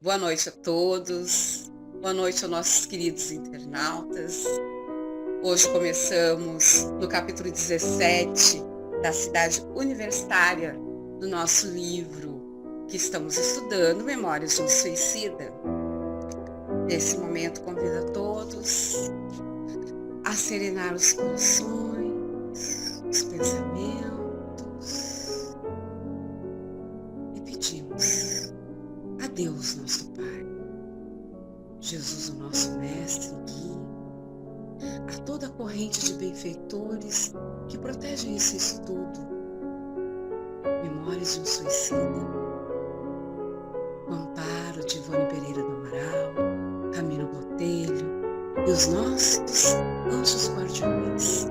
Boa noite a todos, boa noite aos nossos queridos internautas. Hoje começamos no capítulo 17 da Cidade Universitária do nosso livro que estamos estudando, Memórias de um Suicida. Nesse momento convido a todos a serenar os corações, os pensamentos e pedimos a Deus, nosso Pai, Jesus, o nosso Mestre e Guia, a toda a corrente de benfeitores que protegem esse estudo, Memórias de um Suicida, o amparo de Ivone Pereira do Amaral, Camilo Botelho e os nossos anjos guardiões,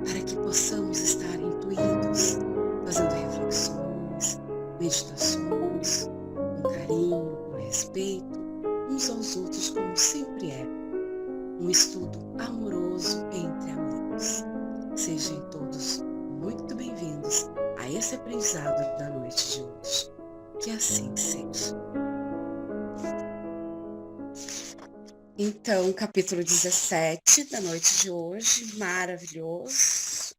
para que possamos estar intuídos, fazendo reflexões, meditações, com carinho, com respeito, uns aos outros, como sempre é. Um estudo amoroso entre amigos. Sejam todos muito bem-vindos a esse aprendizado da noite de hoje. Que assim seja. Então, capítulo 17 da noite de hoje, maravilhoso.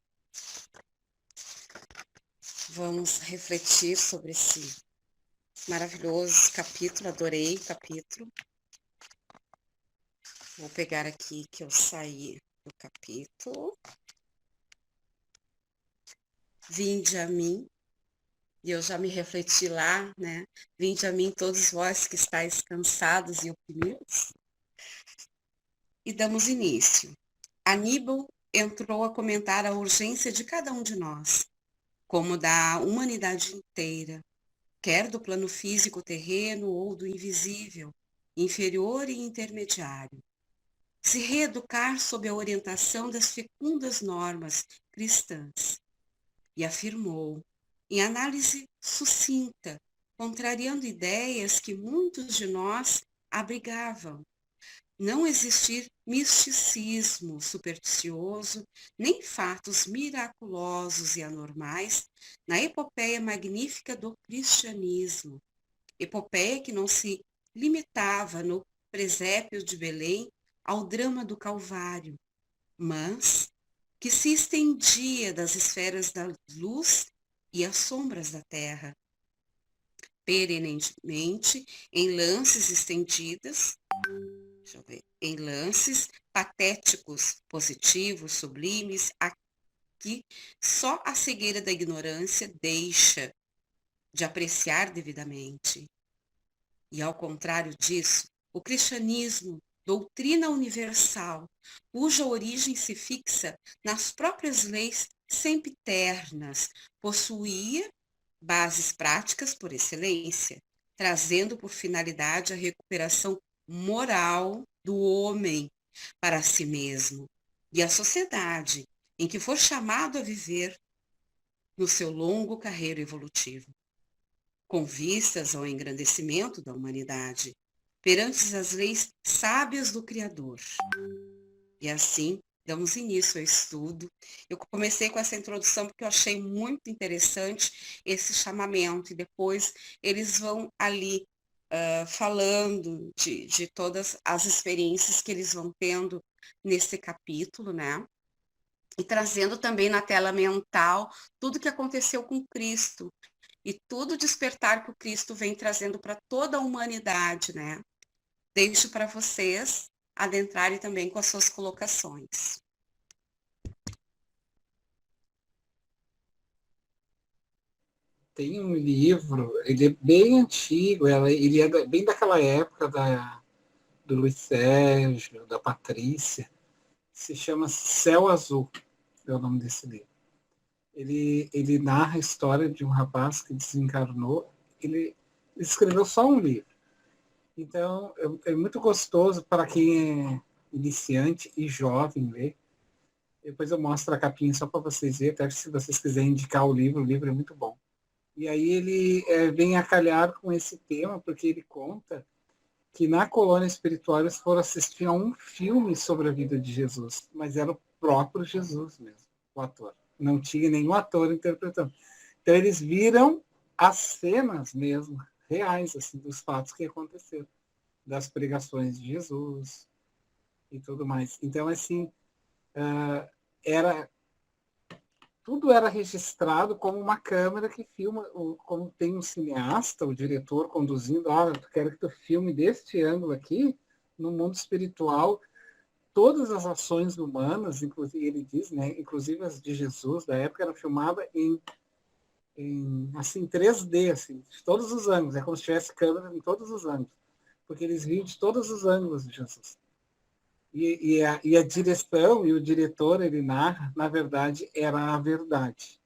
Vamos refletir sobre esse maravilhoso capítulo, adorei o capítulo. Vou pegar aqui que eu saí do capítulo. Vinde a mim, e eu já me refleti lá, né? Vinde a mim todos vós que estáis cansados e oprimidos. E damos início. Aníbal entrou a comentar a urgência de cada um de nós, como da humanidade inteira, quer do plano físico terreno ou do invisível, inferior e intermediário. Se reeducar sob a orientação das fecundas normas cristãs. E afirmou, em análise sucinta, contrariando ideias que muitos de nós abrigavam, não existir misticismo supersticioso, nem fatos miraculosos e anormais na epopeia magnífica do cristianismo. Epopeia que não se limitava no presépio de Belém ao drama do Calvário, mas que se estendia das esferas da luz e às sombras da terra, perenemente em lances estendidas, em lances patéticos, positivos, sublimes, aqui só a cegueira da ignorância deixa de apreciar devidamente. E ao contrário disso, o cristianismo, doutrina universal, cuja origem se fixa nas próprias leis sempiternas, possuía bases práticas por excelência, trazendo por finalidade a recuperação moral do homem para si mesmo e a sociedade em que for chamado a viver no seu longo carreiro evolutivo, com vistas ao engrandecimento da humanidade, perante as leis sábias do Criador. E assim, damos início ao estudo. Eu comecei com essa introdução porque eu achei muito interessante esse chamamento, e depois eles vão ali falando de todas as experiências que eles vão tendo nesse capítulo, né? E trazendo também na tela mental tudo que aconteceu com Cristo, e todo o despertar que o Cristo vem trazendo para toda a humanidade, né? Deixo para vocês adentrarem também com as suas colocações. Tem um livro, ele é bem antigo, ele é bem daquela época do Luiz Sérgio, da Patrícia, se chama Céu Azul, é o nome desse livro. Ele narra a história de um rapaz que desencarnou, ele escreveu só um livro. Então, é muito gostoso para quem é iniciante e jovem ler. Depois eu mostro a capinha só para vocês verem, até se vocês quiserem indicar o livro é muito bom. E aí ele vem a calhar com esse tema, porque ele conta que na colônia espiritual eles foram assistir a um filme sobre a vida de Jesus, mas era o próprio Jesus mesmo, o ator. Não tinha nenhum ator interpretando. Então eles viram as cenas mesmo reais, assim, dos fatos que aconteceram, das pregações de Jesus e tudo mais. Então, assim, era tudo era registrado como uma câmera que filma, como tem um cineasta, o diretor conduzindo, olha, eu quero que tu filme deste ângulo aqui, no mundo espiritual, todas as ações humanas, inclusive ele diz, né, inclusive as de Jesus da época, eram filmadas em assim 3D, assim, de todos os ângulos, é como se tivesse câmera em todos os ângulos, porque eles viam de todos os ângulos de Jesus. E a direção e o diretor, ele narra, na verdade, era a verdade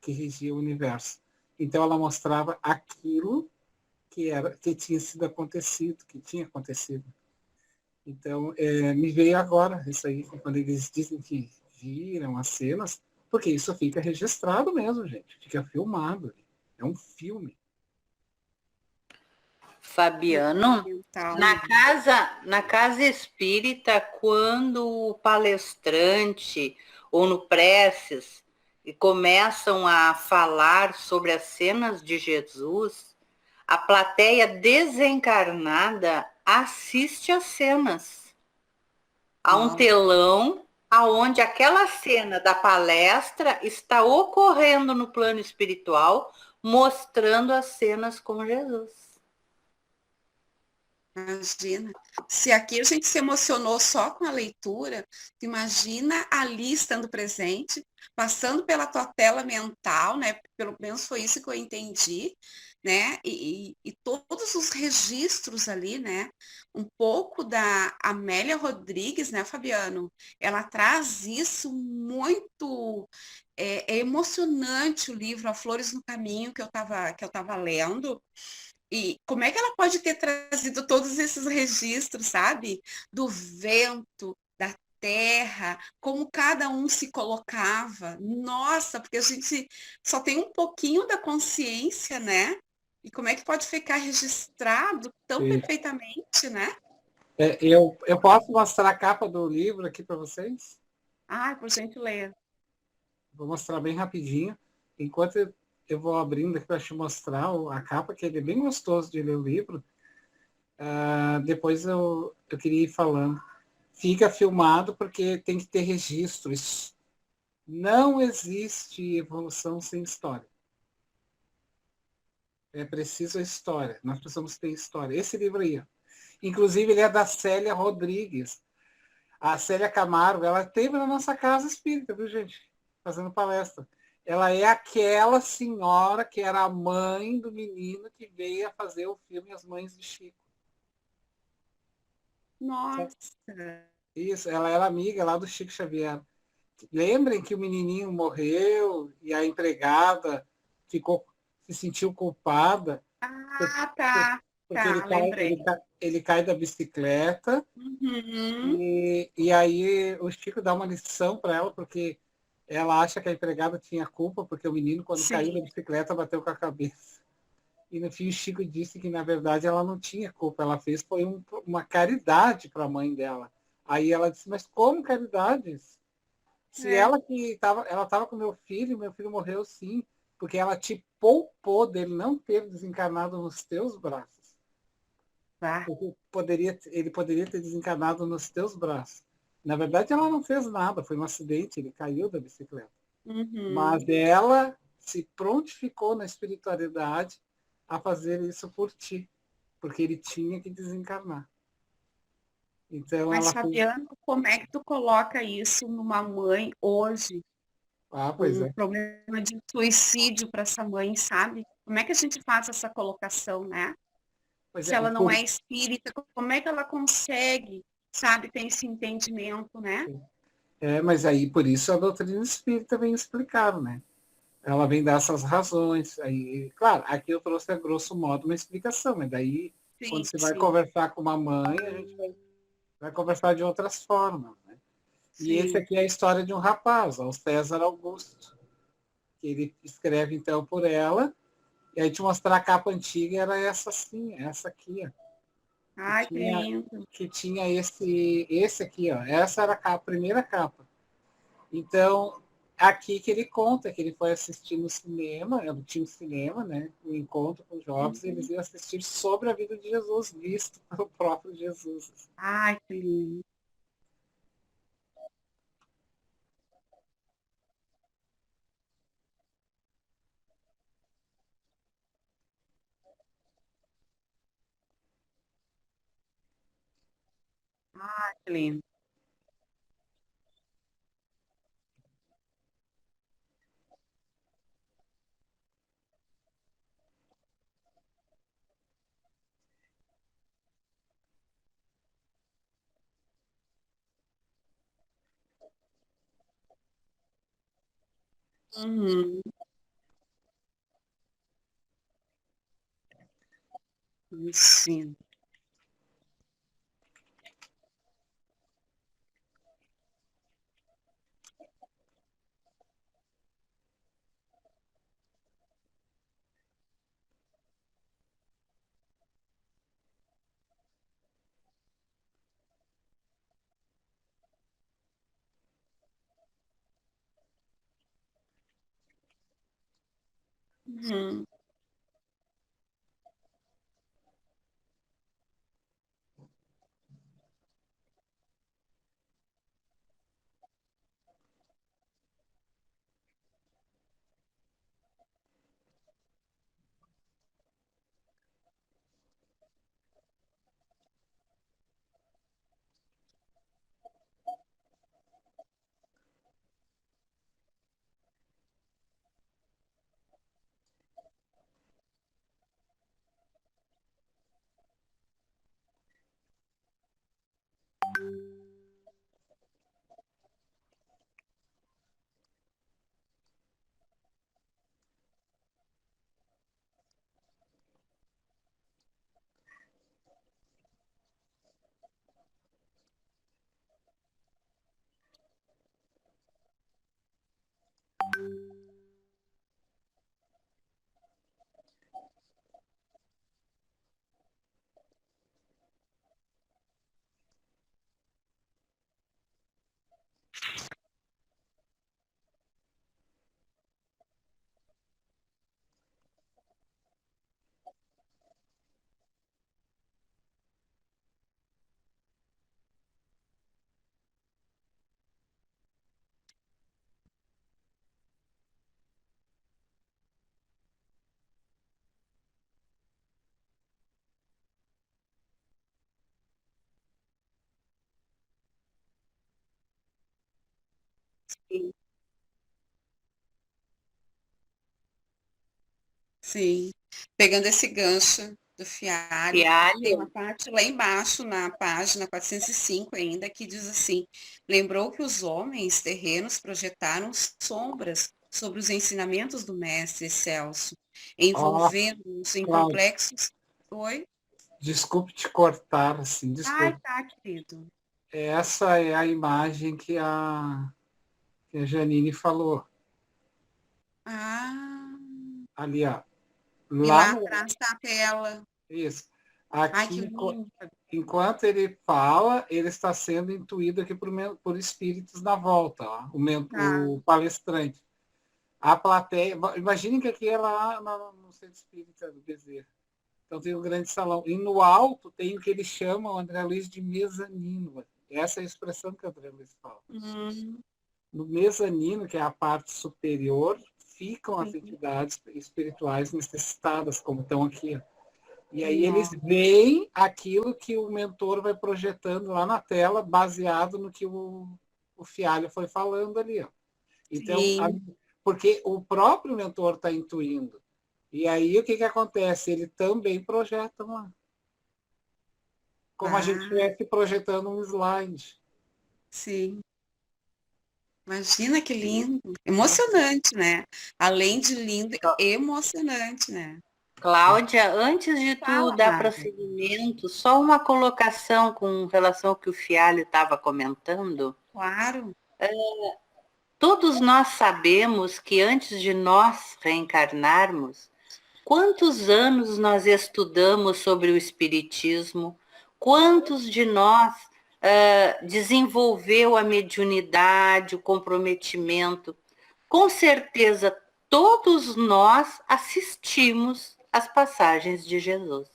que regia o universo. Então ela mostrava aquilo que tinha sido acontecido, que tinha acontecido. Então me veio agora isso aí, quando eles dizem que viram as cenas, porque isso fica registrado mesmo, gente, fica filmado. É um filme. Fabiano, Mental, na né? casa espírita, quando o palestrante ou no preces começam a falar sobre as cenas de Jesus, a plateia desencarnada assiste às cenas. Há um Nossa. telão aonde aquela cena da palestra está ocorrendo no plano espiritual, mostrando as cenas com Jesus. Imagina. Se aqui a gente se emocionou só com a leitura, imagina ali estando presente, passando pela tua tela mental, né? Pelo menos foi isso que eu entendi, né? E todos os registros ali, né? Um pouco da Amélia Rodrigues, né, Fabiano? Ela traz isso muito. É emocionante o livro A Flores no Caminho que eu tava lendo. E como é que ela pode ter trazido todos esses registros, sabe? Do vento, da terra, como cada um se colocava. Nossa, porque a gente só tem um pouquinho da consciência, né? E como é que pode ficar registrado tão perfeitamente, né? Eu posso mostrar a capa do livro aqui para vocês? Ai, por gentileza. Vou mostrar bem rapidinho. Enquanto eu vou abrindo aqui para te mostrar a capa, que ele é bem gostoso de ler o livro. Depois eu queria ir falando. Fica filmado porque tem que ter registros. Não existe evolução sem história. É preciso a história. Nós precisamos ter história. Esse livro aí, ó. Inclusive, ele é da Célia Rodrigues. A Célia Camargo, ela esteve na nossa casa espírita, viu, gente? Fazendo palestra. Ela é aquela senhora que era a mãe do menino que veio a fazer o filme As Mães de Chico. Nossa. Isso, ela era amiga lá do Chico Xavier. Lembrem que o menininho morreu e a empregada ficou, se sentiu culpada Ah, tá. porque Tá, lembrei. ele cai da bicicleta Uhum. e aí o Chico dá uma lição para ela, porque ela acha que a empregada tinha culpa, porque o menino, quando caiu da Sim. bicicleta, bateu com a cabeça. E no fim o Chico disse que, na verdade, ela não tinha culpa, ela fez foi uma caridade para a mãe dela. Aí ela disse, mas como caridade? Se É. ela estava com meu filho morreu sim, porque ela te poupou dele não ter desencarnado nos teus braços. Tá. Porque ele poderia ter desencarnado nos teus braços. Na verdade, ela não fez nada, foi um acidente, ele caiu da bicicleta. Mas Uhum. ela se prontificou na espiritualidade a fazer isso por ti, porque ele tinha que desencarnar. Então Mas, ela fez. Fabiano, como é que tu coloca isso numa mãe hoje, Ah, pois com um é. problema de suicídio para essa mãe, sabe? Como é que a gente faz essa colocação, né? Pois Se é. ela não é espírita, como é que ela consegue, sabe, ter esse entendimento, né? Mas aí por isso a doutrina espírita vem explicar, né? Ela vem dar essas razões. Aí, claro, aqui eu trouxe a grosso modo uma explicação, mas daí, quando Sim, você vai sim, conversar com uma mãe, a gente vai conversar de outras formas. Né? E esse sim. aqui é a história de um rapaz, o César Augusto, que ele escreve então por ela, e aí te mostrar a capa antiga era essa assim, essa aqui, ó, que Ai, que tinha, lindo. que tinha esse aqui, ó. Essa era a primeira capa. Então, aqui que ele conta que ele foi assistir no cinema, tinha um cinema, né? Um encontro com jovens, e eles iam assistir sobre a vida de Jesus, visto pelo próprio Jesus. Ai, que lindo. Ai, que lindo. Uhum. Sim. Uhum. Sim. Sim. Pegando esse gancho do fialho, tem uma Fialho? parte lá embaixo, na página 405 ainda, que diz assim: lembrou que os homens terrenos projetaram sombras sobre os ensinamentos do Mestre Celso, Ó, envolvendo-os em Cláudio, complexos. Oi? desculpe te cortar, assim, Ai, desculpe. tá, querido. Essa é a imagem que a Janine falou. Ah, Ali, ó. e Lá lá no. atrás tá a tela. Isso. Ai, que Aqui, lindo. enquanto ele fala, ele está sendo intuído aqui por espíritos na volta, ó, Tá. o palestrante. A plateia. Imaginem que aqui é lá no Centro Espírita do Bezerra. Então tem um grande salão. E no alto tem o que eles chamam, André Luiz, de mezanino. Essa é a expressão que o André Luiz fala. Hum, No mezanino, que é a parte superior, ficam as sim. entidades espirituais necessitadas, como estão aqui. E aí eles Nossa. veem aquilo que o mentor vai projetando lá na tela, baseado no que o Fialho foi falando ali. Ó. Então, Sim. porque o próprio mentor está intuindo. E aí o que acontece? Ele também projeta lá. Como a gente Ah, estivesse projetando um slide. sim. Imagina que lindo. Emocionante, né? Além de lindo, emocionante, né? Cláudia, antes de tu Fala, dar amada. prosseguimento, só uma colocação com relação ao que o Fialho estava comentando. Claro. Todos nós sabemos que antes de nós reencarnarmos, quantos anos nós estudamos sobre o Espiritismo? Quantos de nós desenvolveu a mediunidade, o comprometimento? com certeza todos nós assistimos às passagens de Jesus.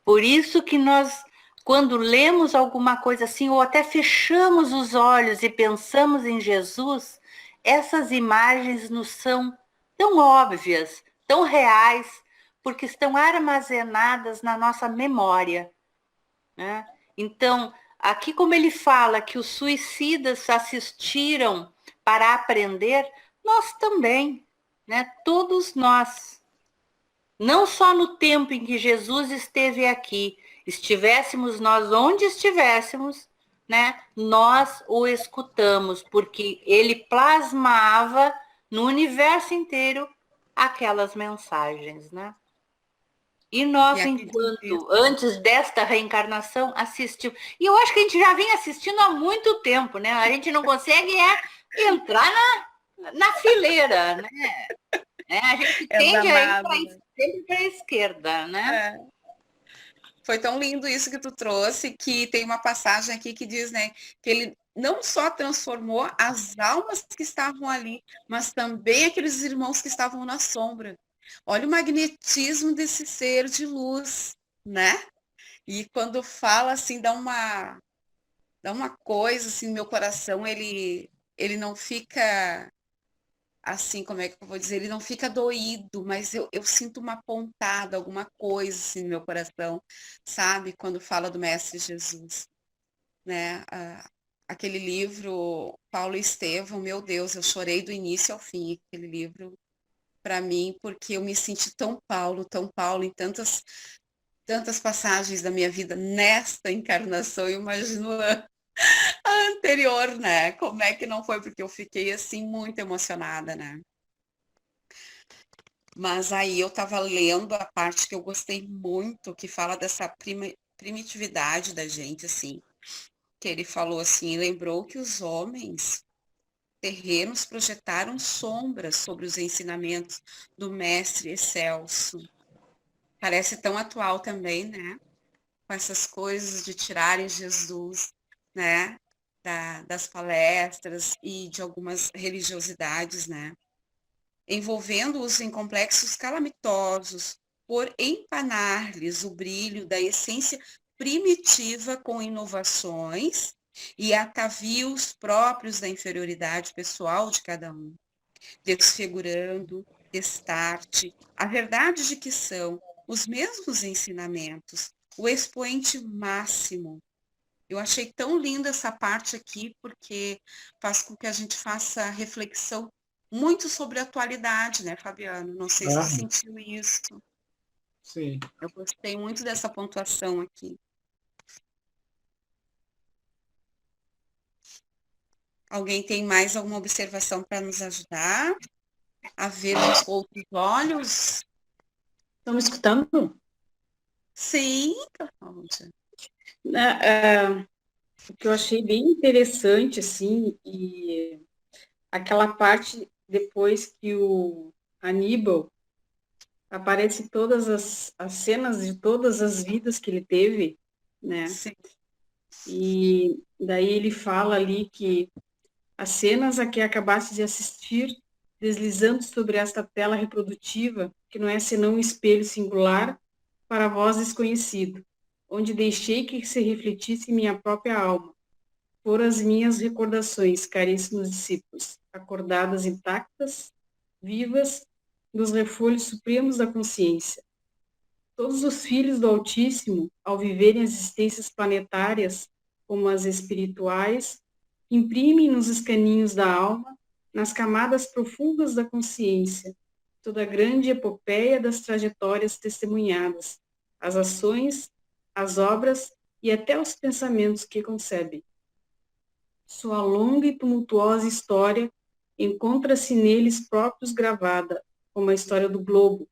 Por isso que nós, quando lemos alguma coisa assim, ou até fechamos os olhos e pensamos em Jesus, essas imagens nos são tão óbvias, tão reais, porque estão armazenadas na nossa memória, né? Então, aqui como ele fala que os suicidas assistiram para aprender, nós também, né? Todos nós. Não só no tempo em que Jesus esteve aqui, estivéssemos nós onde estivéssemos, né? Nós o escutamos, porque ele plasmava no universo inteiro aquelas mensagens, né? E E nós, acredito. enquanto, antes desta reencarnação, assistimos. E eu acho que a gente já vem assistindo há muito tempo, né? A gente não consegue entrar na fileira, né? A gente tende a ir sempre para a esquerda, né? É. Foi tão lindo isso que tu trouxe, que tem uma passagem aqui que diz, né, que ele não só transformou as almas que estavam ali, mas também aqueles irmãos que estavam na sombra. Olha o magnetismo desse ser de luz, né? E quando fala assim, dá uma coisa assim no meu coração, ele não fica assim, como é que eu vou dizer? Ele não fica doído, mas eu sinto uma pontada, alguma coisa assim no meu coração, sabe? Quando fala do Mestre Jesus, né? Aquele livro, Paulo e Estevão, meu Deus, eu chorei do início ao fim, aquele livro, para mim, porque eu me senti tão Paulo em tantas passagens da minha vida nesta encarnação, eu imagino a anterior, né? Como é que não foi? Porque eu fiquei assim muito emocionada, né? Mas aí eu estava lendo a parte que eu gostei muito, que fala dessa primitividade da gente, assim, que ele falou assim, lembrou que os homens terrenos projetaram sombras sobre os ensinamentos do mestre excelso. Parece tão atual também, né? Com essas coisas de tirarem Jesus, né? Das palestras e de algumas religiosidades, né? Envolvendo-os em complexos calamitosos, por empanar-lhes o brilho da essência primitiva com inovações e atavios próprios da inferioridade pessoal de cada um, desfigurando, destarte, a verdade de que são os mesmos ensinamentos, o expoente máximo. Eu achei tão linda essa parte aqui, porque faz com que a gente faça reflexão muito sobre a atualidade, né, Fabiano? Não sei se Ah, você sentiu isso. sim. Eu gostei muito dessa pontuação aqui. Alguém tem mais alguma observação para nos ajudar a vermos com outros olhos? Estão me escutando? Sim, Cláudia. O que eu achei bem interessante, assim, e aquela parte depois que o Aníbal aparece todas as cenas de todas as vidas que ele teve, né? Sim. E daí ele fala ali que as cenas a que acabaste de assistir, deslizando sobre esta tela reprodutiva, que não é senão um espelho singular para vós desconhecido, onde deixei que se refletisse minha própria alma, por as minhas recordações, caríssimos discípulos, acordadas intactas, vivas, nos refolhos supremos da consciência. Todos os filhos do Altíssimo, ao viverem as existências planetárias, como as espirituais, imprimem nos escaninhos da alma, nas camadas profundas da consciência, toda a grande epopeia das trajetórias testemunhadas, as ações, as obras e até os pensamentos que concebem. Sua longa e tumultuosa história encontra-se neles próprios gravada, como a história do globo,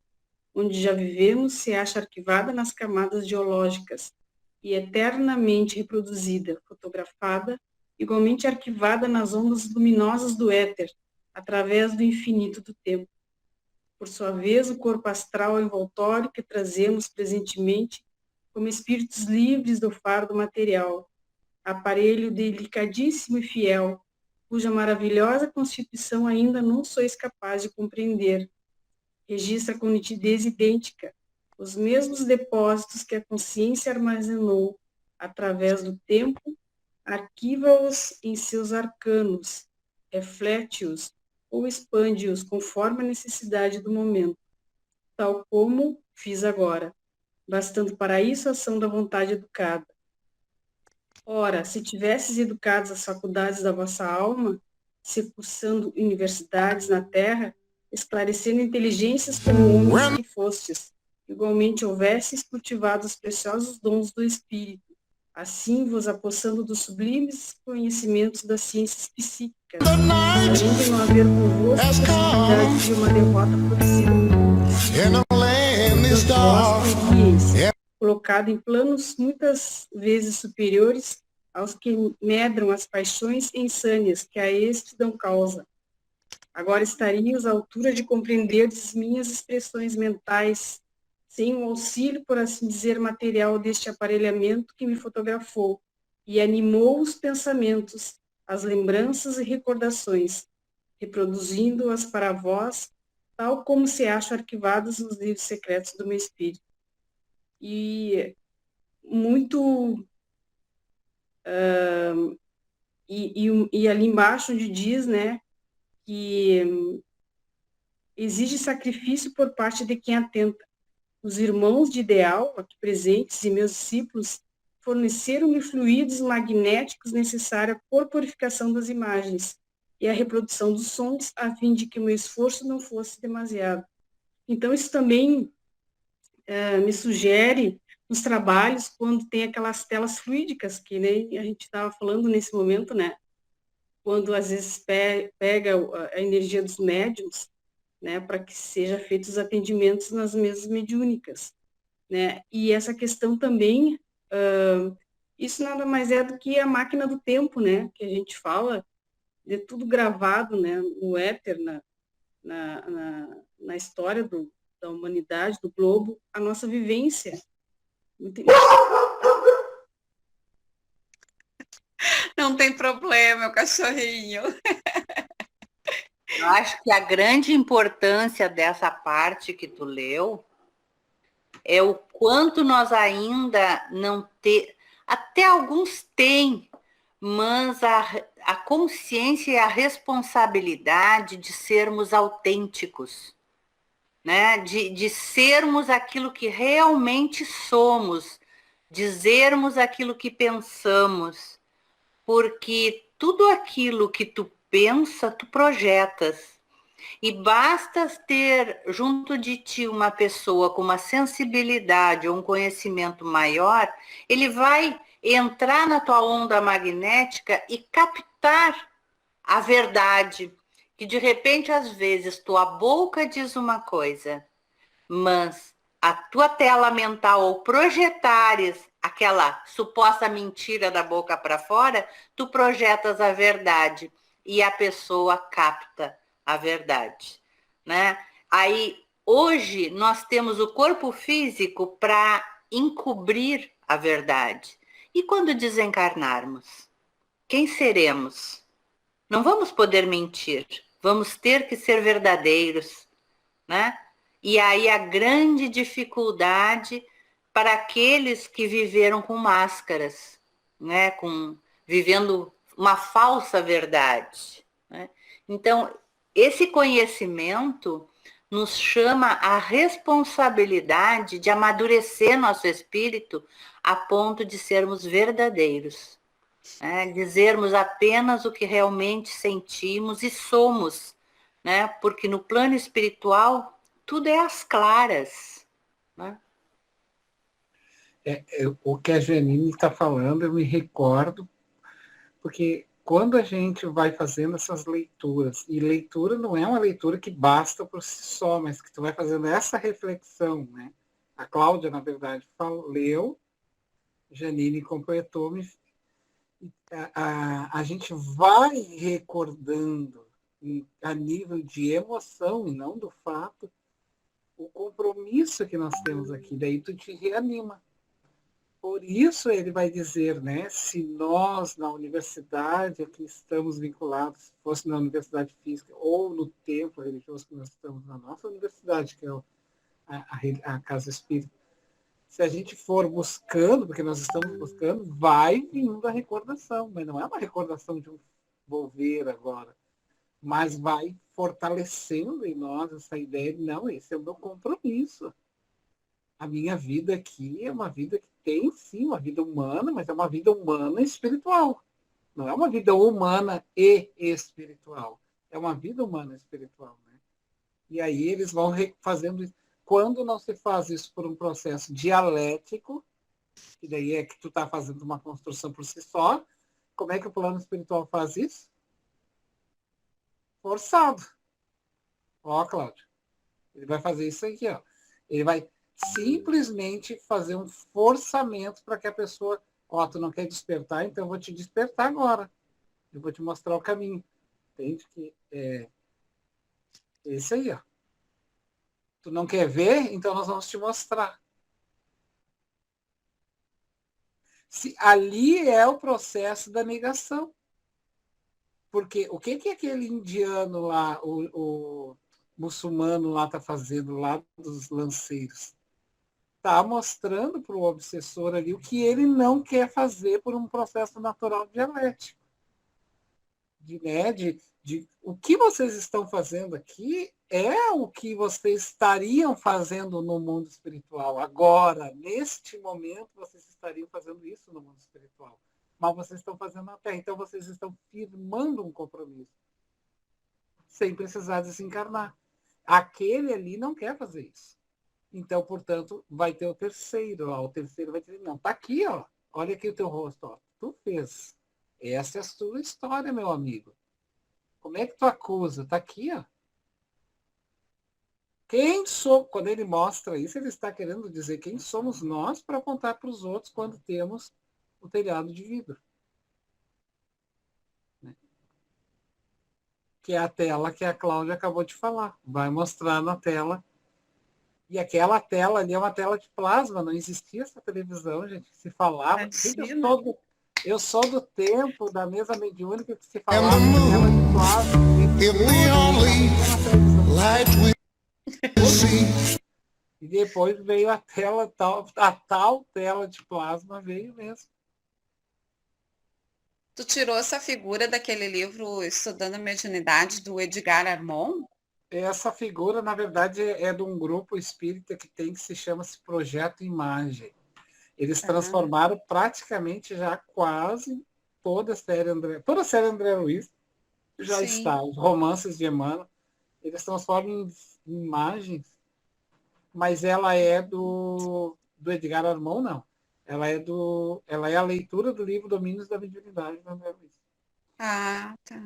onde já vivemos se acha arquivada nas camadas geológicas e eternamente reproduzida, fotografada, igualmente arquivada nas ondas luminosas do éter, através do infinito do tempo. Por sua vez, o corpo astral envoltório que trazemos presentemente como espíritos livres do fardo material, aparelho delicadíssimo e fiel, cuja maravilhosa constituição ainda não sois capaz de compreender. Registra com nitidez idêntica os mesmos depósitos que a consciência armazenou através do tempo, arquiva-os em seus arcanos, reflete-os ou expande-os conforme a necessidade do momento, tal como fiz agora, bastando para isso a ação da vontade educada. Ora, se tivesses educado as faculdades da vossa alma, secursando universidades na terra, esclarecendo inteligências como homens que fostes, igualmente houvesses cultivado os preciosos dons do espírito, assim vos apossando dos sublimes conhecimentos das ciências psíquicas, além de não haver convosco possibilidade de uma derrota florescida colocado em planos muitas vezes superiores aos que medram as paixões insânias que a este dão causa. Agora estarias à altura de compreender minhas expressões mentais, sem o auxílio, por assim dizer, material deste aparelhamento que me fotografou e animou os pensamentos, as lembranças e recordações, reproduzindo-as para vós, tal como se acham arquivadas nos livros secretos do meu espírito. E muito... E ali embaixo onde diz, né, que exige sacrifício por parte de quem atenta. Os irmãos de ideal, aqui presentes, e meus discípulos, forneceram-me fluidos magnéticos necessários à corporificação das imagens e à reprodução dos sons, a fim de que o meu esforço não fosse demasiado. Então, isso também me sugere nos trabalhos, quando tem aquelas telas fluídicas, que nem a gente estava falando nesse momento, né? Quando às vezes pega a energia dos médiums, né, para que sejam feitos os atendimentos nas mesas mediúnicas, né? E essa questão também, isso nada mais é do que a máquina do tempo, né? Que a gente fala, de tudo gravado, né, no éter, na história da humanidade, do globo, a nossa vivência. Não tem problema, meu cachorrinho. Eu acho que a grande importância dessa parte que tu leu é o quanto nós ainda não temos, até alguns têm, mas a consciência e a responsabilidade de sermos autênticos, né? De sermos aquilo que realmente somos, dizermos aquilo que pensamos, porque tudo aquilo que tu pensa, tu projetas. E basta ter junto de ti uma pessoa com uma sensibilidade ou um conhecimento maior, ele vai entrar na tua onda magnética e captar a verdade, que de repente, às vezes, tua boca diz uma coisa, mas a tua tela mental, ou projetares aquela suposta mentira da boca para fora, tu projetas a verdade e a pessoa capta a verdade, né? Aí, hoje, nós temos o corpo físico para encobrir a verdade. E quando desencarnarmos, quem seremos? Não vamos poder mentir, vamos ter que ser verdadeiros, né? E aí a grande dificuldade para aqueles que viveram com máscaras, né? Vivendo uma falsa verdade, né? Então, esse conhecimento nos chama a responsabilidade de amadurecer nosso espírito a ponto de sermos verdadeiros, né? Dizermos apenas o que realmente sentimos e somos, né? Porque no plano espiritual tudo é às claras, né? O que a Janine está falando, eu me recordo, porque quando a gente vai fazendo essas leituras, e leitura não é uma leitura que basta por si só, mas que tu vai fazendo essa reflexão, né? A Cláudia, na verdade, leu, Janine completou, a gente vai recordando a nível de emoção, e não do fato, o compromisso que nós temos aqui. Daí tu te reanima. Por isso ele vai dizer, né, se nós na universidade que estamos vinculados, se fosse na universidade física ou no templo religioso que nós estamos na nossa universidade, que é a Casa Espírita, se a gente for buscando, porque nós estamos buscando, vai vindo a recordação, mas não é uma recordação de um vou ver agora, mas vai fortalecendo em nós essa ideia de, não, esse é o meu compromisso. A minha vida aqui é uma vida que tem, sim, uma vida humana, mas é uma vida humana e espiritual. Não é uma vida humana e espiritual. É uma vida humana e espiritual. Né? E aí eles vão fazendo isso. Quando não se faz isso por um processo dialético, que daí é que tu está fazendo uma construção por si só, como é que o plano espiritual faz isso? Forçado. Ó, Cláudio, ele vai fazer isso aqui, ó. Ele vai simplesmente fazer um forçamento para que a pessoa, ó, tu não quer despertar, então eu vou te despertar agora. Eu vou te mostrar o caminho. Entende que é esse aí, ó. Tu não quer ver? Então nós vamos te mostrar. Ali é o processo da negação. Porque o que aquele indiano lá, o muçulmano lá está fazendo, lá dos lanceiros? Está mostrando para o obsessor ali o que ele não quer fazer por um processo natural dialético. O que vocês estão fazendo aqui é o que vocês estariam fazendo no mundo espiritual. Agora, neste momento, vocês estariam fazendo isso no mundo espiritual. Mas vocês estão fazendo na Terra. Então, vocês estão firmando um compromisso. Sem precisar desencarnar. Aquele ali não quer fazer isso. Então, portanto, vai ter o terceiro. Ó. O terceiro vai dizer, não, tá aqui, ó. Olha aqui o teu rosto. Ó. Tu fez. Essa é a sua história, meu amigo. Como é que tu acusa? Tá aqui, ó. Quando ele mostra isso, ele está querendo dizer quem somos nós para apontar para os outros quando temos o telhado de vidro. Né? Que é a tela que a Cláudia acabou de falar. Vai mostrar na tela. E aquela tela ali é uma tela de plasma, não existia essa televisão, gente, que se falava. Eu sou do tempo da mesa mediúnica que se falava em tela de plasma. E depois veio a tal tela de plasma veio mesmo. Tu tirou essa figura daquele livro Estudando a Mediunidade, do Edgar Armond? Essa figura, na verdade, é de um grupo espírita que se chama-se Projeto Imagem. Eles transformaram praticamente já quase toda a série André Luiz já Sim. está. Os romances de Emmanuel, eles transformam em imagens, mas ela é do Edgar Armond, não. Ela é a leitura do livro Domínios da Mediunidade do André Luiz. Ah, tá.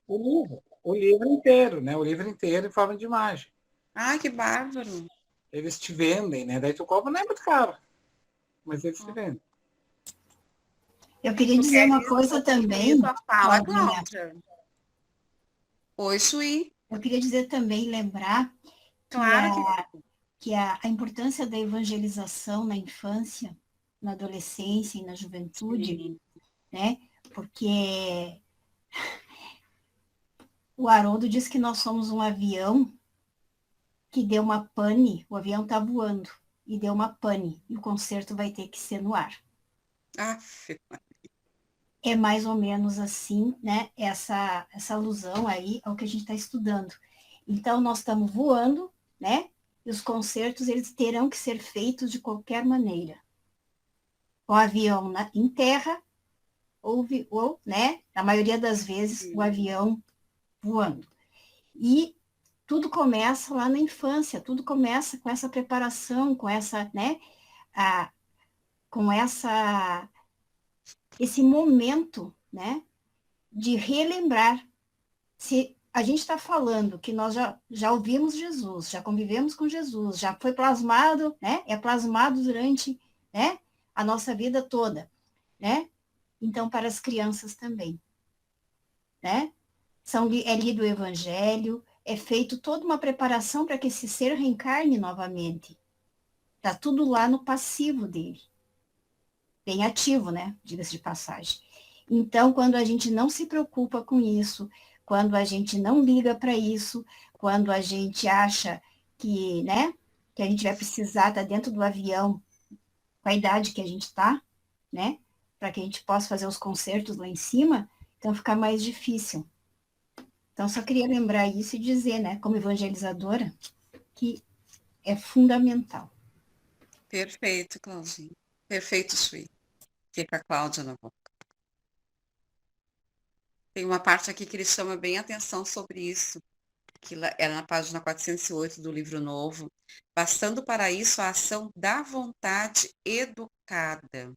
O livro inteiro, né? O livro inteiro em forma de imagem. Ah, que bárbaro. Eles te vendem, né? Daí tu compra, não é muito caro, mas eles te vendem. Eu queria dizer uma coisa também. Fala, Cláudia. Oi, Suí. Eu queria dizer também, lembrar que a importância da evangelização na infância, na adolescência e na juventude, né? Porque o Haroldo diz que nós somos um avião que deu uma pane, o avião está voando, e deu uma pane, e o conserto vai ter que ser no ar. É mais ou menos assim, né? Essa alusão aí ao que a gente está estudando. Então, nós estamos voando, né? E os consertos, eles terão que ser feitos de qualquer maneira. O avião em terra, ou, né? Na maioria das vezes, o avião voando. E tudo começa lá na infância, tudo começa com essa preparação, com essa, né? Esse momento, né? De relembrar. Se a gente está falando que nós já ouvimos Jesus, já convivemos com Jesus, já foi plasmado, né? É plasmado durante, né? A nossa vida toda, né? Então, para as crianças também, né? É lido o Evangelho, é feito toda uma preparação para que esse ser reencarne novamente. Está tudo lá no passivo dele. Bem ativo, né? Diga-se de passagem. Então, quando a gente não se preocupa com isso, quando a gente não liga para isso, quando a gente acha que, né, que a gente vai precisar estar dentro do avião com a idade que a gente está, né, para que a gente possa fazer os concertos lá em cima, então fica mais difícil. Então, só queria lembrar isso e dizer, né, como evangelizadora, que é fundamental. Perfeito, Claudinha. Perfeito, Sui. Fica a Cláudia na boca. Tem uma parte aqui que ele chama bem atenção sobre isso, que é na página 408 do livro novo. Bastando para isso a ação da vontade educada.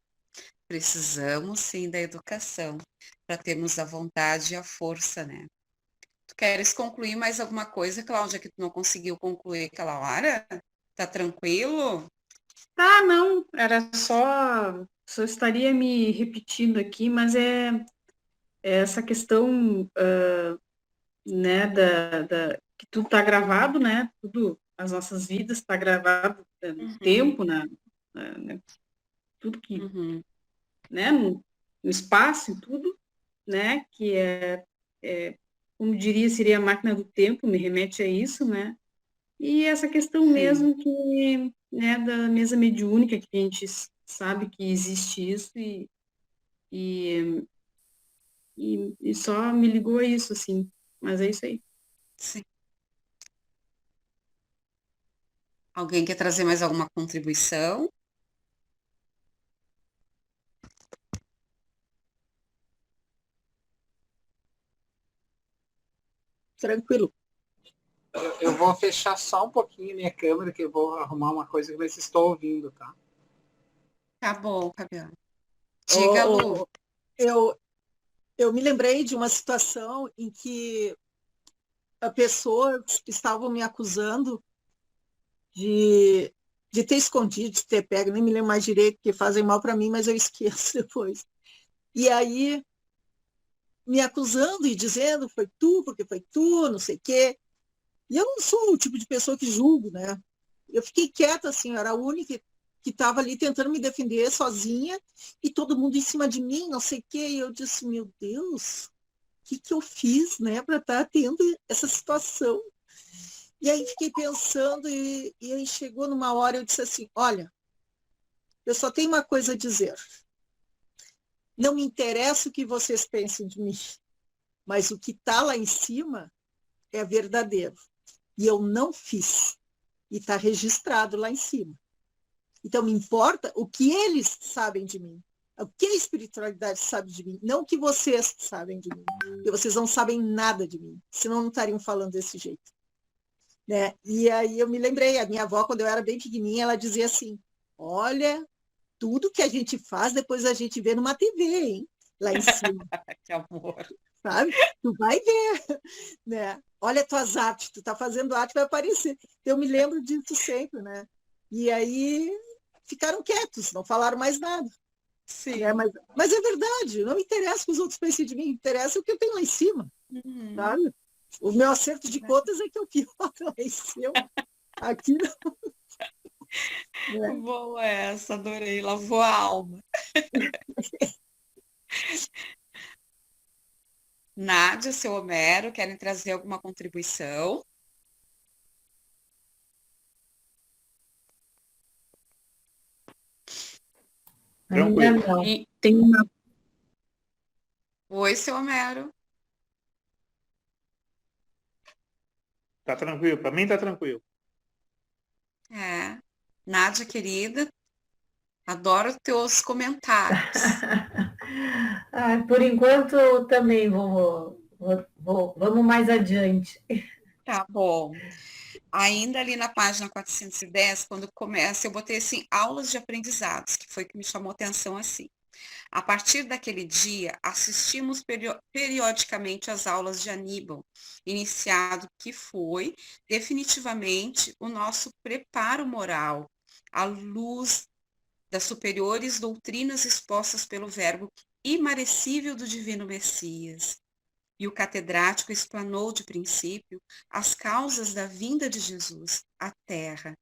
Precisamos, sim, da educação, para termos a vontade e a força, né? Tu queres concluir mais alguma coisa, Cláudia, que tu não conseguiu concluir aquela hora? Tá tranquilo? Tá, não, era só estaria me repetindo aqui, mas é essa questão, né, que tudo está gravado, né, tudo, as nossas vidas está gravado no tempo, né, tudo que, né, no espaço e tudo, né, que como diria, seria a máquina do tempo, me remete a isso, né, e essa questão mesmo que, né, da mesa mediúnica, que a gente sabe que existe isso e só me ligou a isso, assim, mas é isso aí. Sim. Alguém quer trazer mais alguma contribuição? Tranquilo. Eu vou fechar só um pouquinho a minha câmera, que eu vou arrumar uma coisa que vocês estão ouvindo, tá? Tá bom, Fabiana. Diga, Lu. Eu me lembrei de uma situação em que a pessoa estavam me acusando de ter escondido, de ter pego, nem me lembro mais direito, porque fazem mal para mim, mas eu esqueço depois. E aí, me acusando e dizendo, foi tu, porque foi tu, não sei o quê. E eu não sou o tipo de pessoa que julgo, né? Eu fiquei quieta, assim, eu era a única que estava ali tentando me defender sozinha, e todo mundo em cima de mim, não sei o quê. E eu disse, meu Deus, o que eu fiz, né, para estar tendo essa situação? E aí fiquei pensando, e aí chegou numa hora, eu disse assim, olha, eu só tenho uma coisa a dizer. Não me interessa o que vocês pensem de mim, mas o que está lá em cima é verdadeiro. E eu não fiz. E está registrado lá em cima. Então, me importa o que eles sabem de mim. O que a espiritualidade sabe de mim. Não o que vocês sabem de mim. Porque vocês não sabem nada de mim. Senão não estariam falando desse jeito. Né? E aí eu me lembrei, a minha avó, quando eu era bem pequenininha, ela dizia assim, olha, tudo que a gente faz, depois a gente vê numa TV, hein? Lá em cima. Que amor. Sabe? Tu vai ver, né? Olha tuas artes, tu tá fazendo arte, vai aparecer. Eu me lembro disso sempre, né? E aí ficaram quietos, não falaram mais nada. Sim. Né? Mas é verdade, não me interessa o que os outros pensem de mim, interessa o que eu tenho lá em cima, sabe? O meu acerto de contas é que eu pior lá em cima. Aqui não. É. Boa essa, adorei, lavou a alma. Nádia, seu Homero, querem trazer alguma contribuição? Tranquilo. Ainda não. Tem uma... Oi, seu Homero. Tá tranquilo, para mim tá tranquilo. É. Nádia, querida, adoro teus comentários. Por enquanto também vamos mais adiante. Tá bom. Ainda ali na página 410, quando começa, eu botei assim, aulas de aprendizados, que foi que me chamou atenção assim. A partir daquele dia, assistimos periodicamente às aulas de Aníbal, iniciado que foi definitivamente o nosso preparo moral, à luz das superiores doutrinas expostas pelo verbo imarecível do Divino Messias. e o catedrático explanou de princípio as causas da vinda de Jesus à Terra.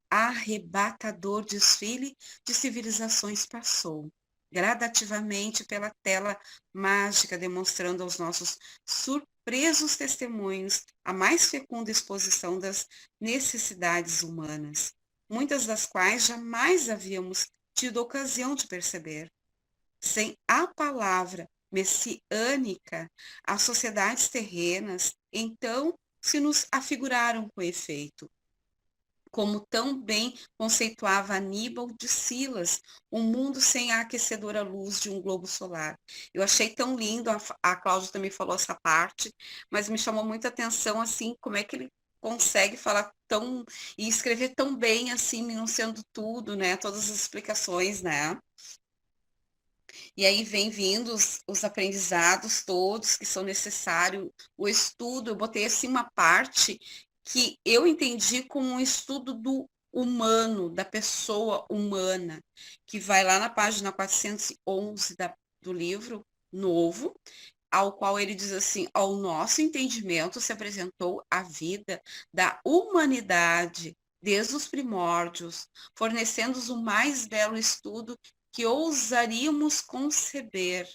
Arrebatador desfile de civilizações passou gradativamente pela tela mágica, demonstrando aos nossos surpresos testemunhos a mais fecunda exposição das necessidades humanas, muitas das quais jamais havíamos tido ocasião de perceber. Sem a palavra messiânica, as sociedades terrenas, então, se nos afiguraram com efeito, como tão bem conceituava Aníbal de Silas, um mundo sem a aquecedora luz de um globo solar. Eu achei tão lindo, a Cláudia também falou essa parte, mas me chamou muita atenção, assim, como é que ele consegue falar tão, e escrever tão bem, assim, minuciando tudo, né, todas as explicações, né. E aí vem vindo os aprendizados todos que são necessários, o estudo, eu botei assim uma parte que eu entendi como um estudo do humano, da pessoa humana, que vai lá na página 411 do livro novo, ao qual ele diz assim: ao nosso entendimento se apresentou a vida da humanidade desde os primórdios, fornecendo-nos o mais belo estudo que ousaríamos conceber.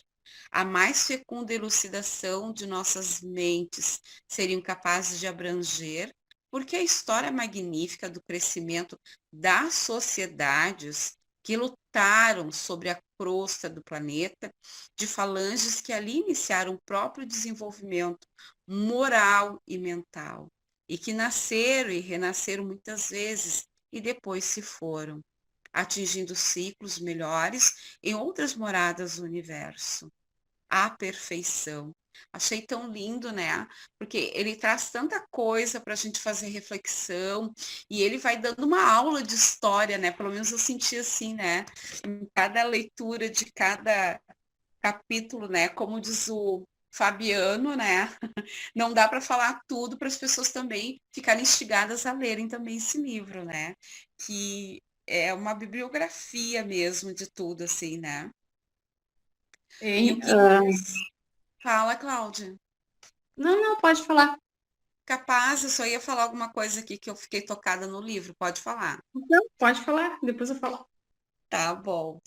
A mais fecunda elucidação de nossas mentes seriam capazes de abranger, porque a história magnífica do crescimento das sociedades que lutaram sobre a crosta do planeta, de falanges que ali iniciaram o próprio desenvolvimento moral e mental, e que nasceram e renasceram muitas vezes e depois se foram, atingindo ciclos melhores em outras moradas do universo. A perfeição. Achei tão lindo, né? Porque ele traz tanta coisa para a gente fazer reflexão e ele vai dando uma aula de história, né? Pelo menos eu senti assim, né? Em cada leitura de cada capítulo, né? Como diz o Fabiano, né? Não dá para falar tudo para as pessoas também ficarem instigadas a lerem também esse livro, né? Que é uma bibliografia mesmo de tudo, assim, né? E o que fala, Cláudia? Não, pode falar. Capaz, eu só ia falar alguma coisa aqui que eu fiquei tocada no livro. Pode falar. Não, pode falar, depois eu falo. Tá bom.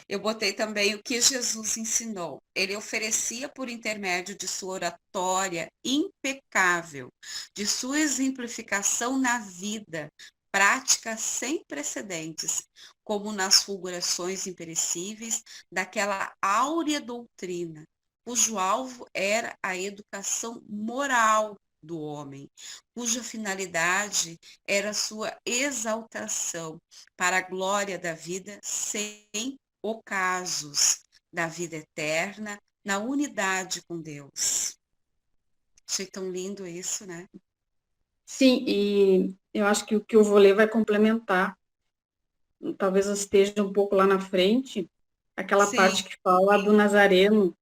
Eu botei também o que Jesus ensinou. Ele oferecia por intermédio de sua oratória impecável, de sua exemplificação na vida, prática sem precedentes, como nas fulgurações imperecíveis daquela áurea doutrina, cujo alvo era a educação moral do homem, cuja finalidade era sua exaltação para a glória da vida sem ocasos, da vida eterna, na unidade com Deus. Achei tão lindo isso, né? Sim, e eu acho que o que eu vou ler vai complementar. Talvez eu esteja um pouco lá na frente, aquela Sim. parte que fala do Nazareno.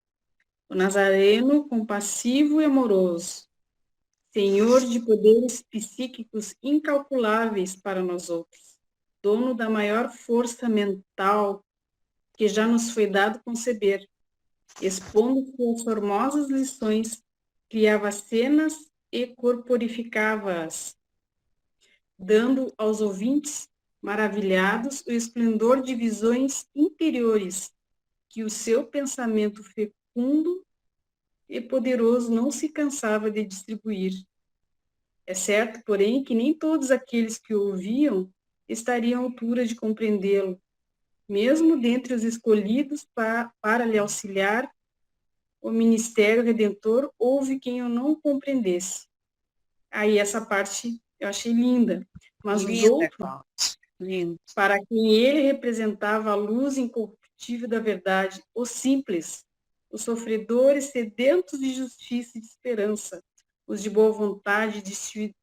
O Nazareno compassivo e amoroso, senhor de poderes psíquicos incalculáveis para nós outros, dono da maior força mental que já nos foi dado conceber, expondo suas formosas lições, criava cenas e corporificava-as, dando aos ouvintes maravilhados o esplendor de visões interiores que o seu pensamento fecundo e poderoso não se cansava de distribuir. É certo, porém, que nem todos aqueles que o ouviam estariam à altura de compreendê-lo. Mesmo dentre os escolhidos para lhe auxiliar o ministério redentor, houve quem eu não compreendesse. Aí essa parte eu achei linda. Mas os outros, para quem ele representava a luz incorruptível da verdade, os simples, os sofredores sedentos de justiça e de esperança, os de boa vontade,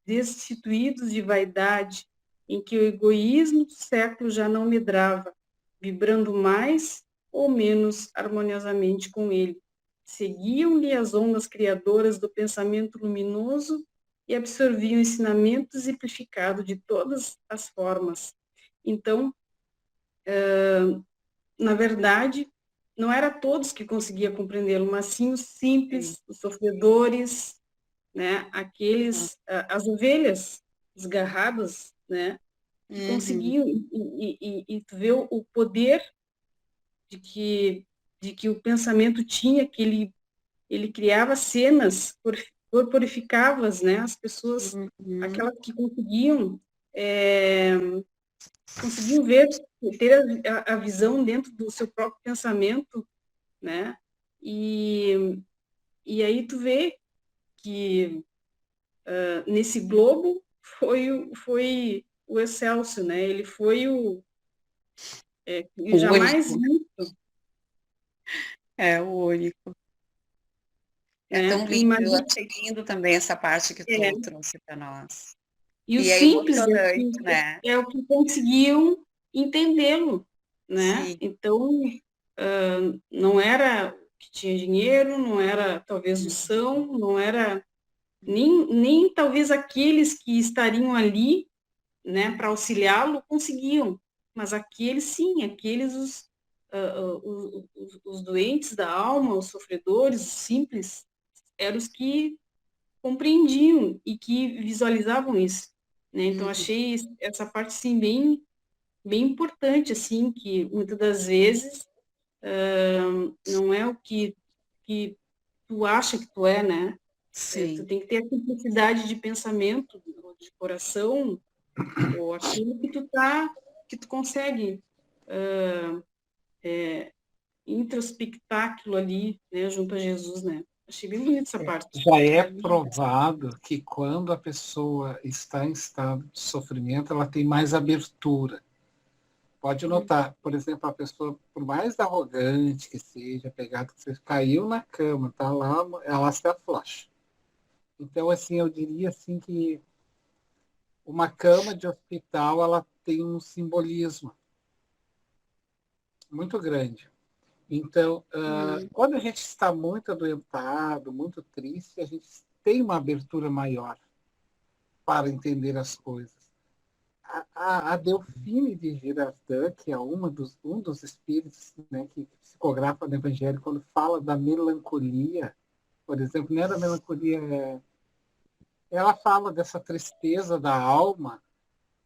destituídos de vaidade, em que o egoísmo do século já não medrava, vibrando mais ou menos harmoniosamente com ele. Seguiam-lhe as ondas criadoras do pensamento luminoso e absorviam o ensinamento simplificado de todas as formas. Então, na verdade, não era todos que conseguiam compreendê-lo, mas sim os simples, os sofredores, né? Aqueles, as ovelhas desgarradas, né? Que conseguiam, e tu vê o poder de que o pensamento tinha, que ele criava cenas corporificavas, né? As pessoas, aquelas que conseguiam ver, ter a visão dentro do seu próprio pensamento, né? E aí tu vê que nesse globo foi o Excelsior, né? Ele foi o jamais único. visto, É o único. É né? tão lindo, eu achei lindo também essa parte que tu trouxe para nós. E os E é simples emocionante, né? é o que conseguiam entendê-lo, né? Sim. Então, não era que tinha dinheiro, não era talvez o são, não era nem talvez aqueles que estariam ali, né, para auxiliá-lo conseguiam, mas aqueles sim, aqueles os doentes da alma, os sofredores, os simples, eram os que compreendiam e que visualizavam isso, né? Então achei essa parte sim bem importante, assim, que muitas das vezes não é o que tu acha que tu é, né? Tu Sim. tem que ter a simplicidade de pensamento, de coração, ou aquilo que tu consegue introspectar aquilo ali, né, junto a Jesus, né? Achei bem bonita essa parte. Já é provado que quando a pessoa está em estado de sofrimento, ela tem mais abertura. Pode notar, por exemplo, a pessoa, por mais arrogante que seja, pegada que seja, caiu na cama, tá lá, ela se aflocha. Então, assim, eu diria assim que uma cama de hospital, ela tem um simbolismo muito grande. Então, quando a gente está muito adoentado, muito triste, a gente tem uma abertura maior para entender as coisas. A Delfine de Girardin, que é um dos espíritos, né, que psicografa no Evangelho, quando fala da melancolia, por exemplo, não é da melancolia, ela fala dessa tristeza da alma,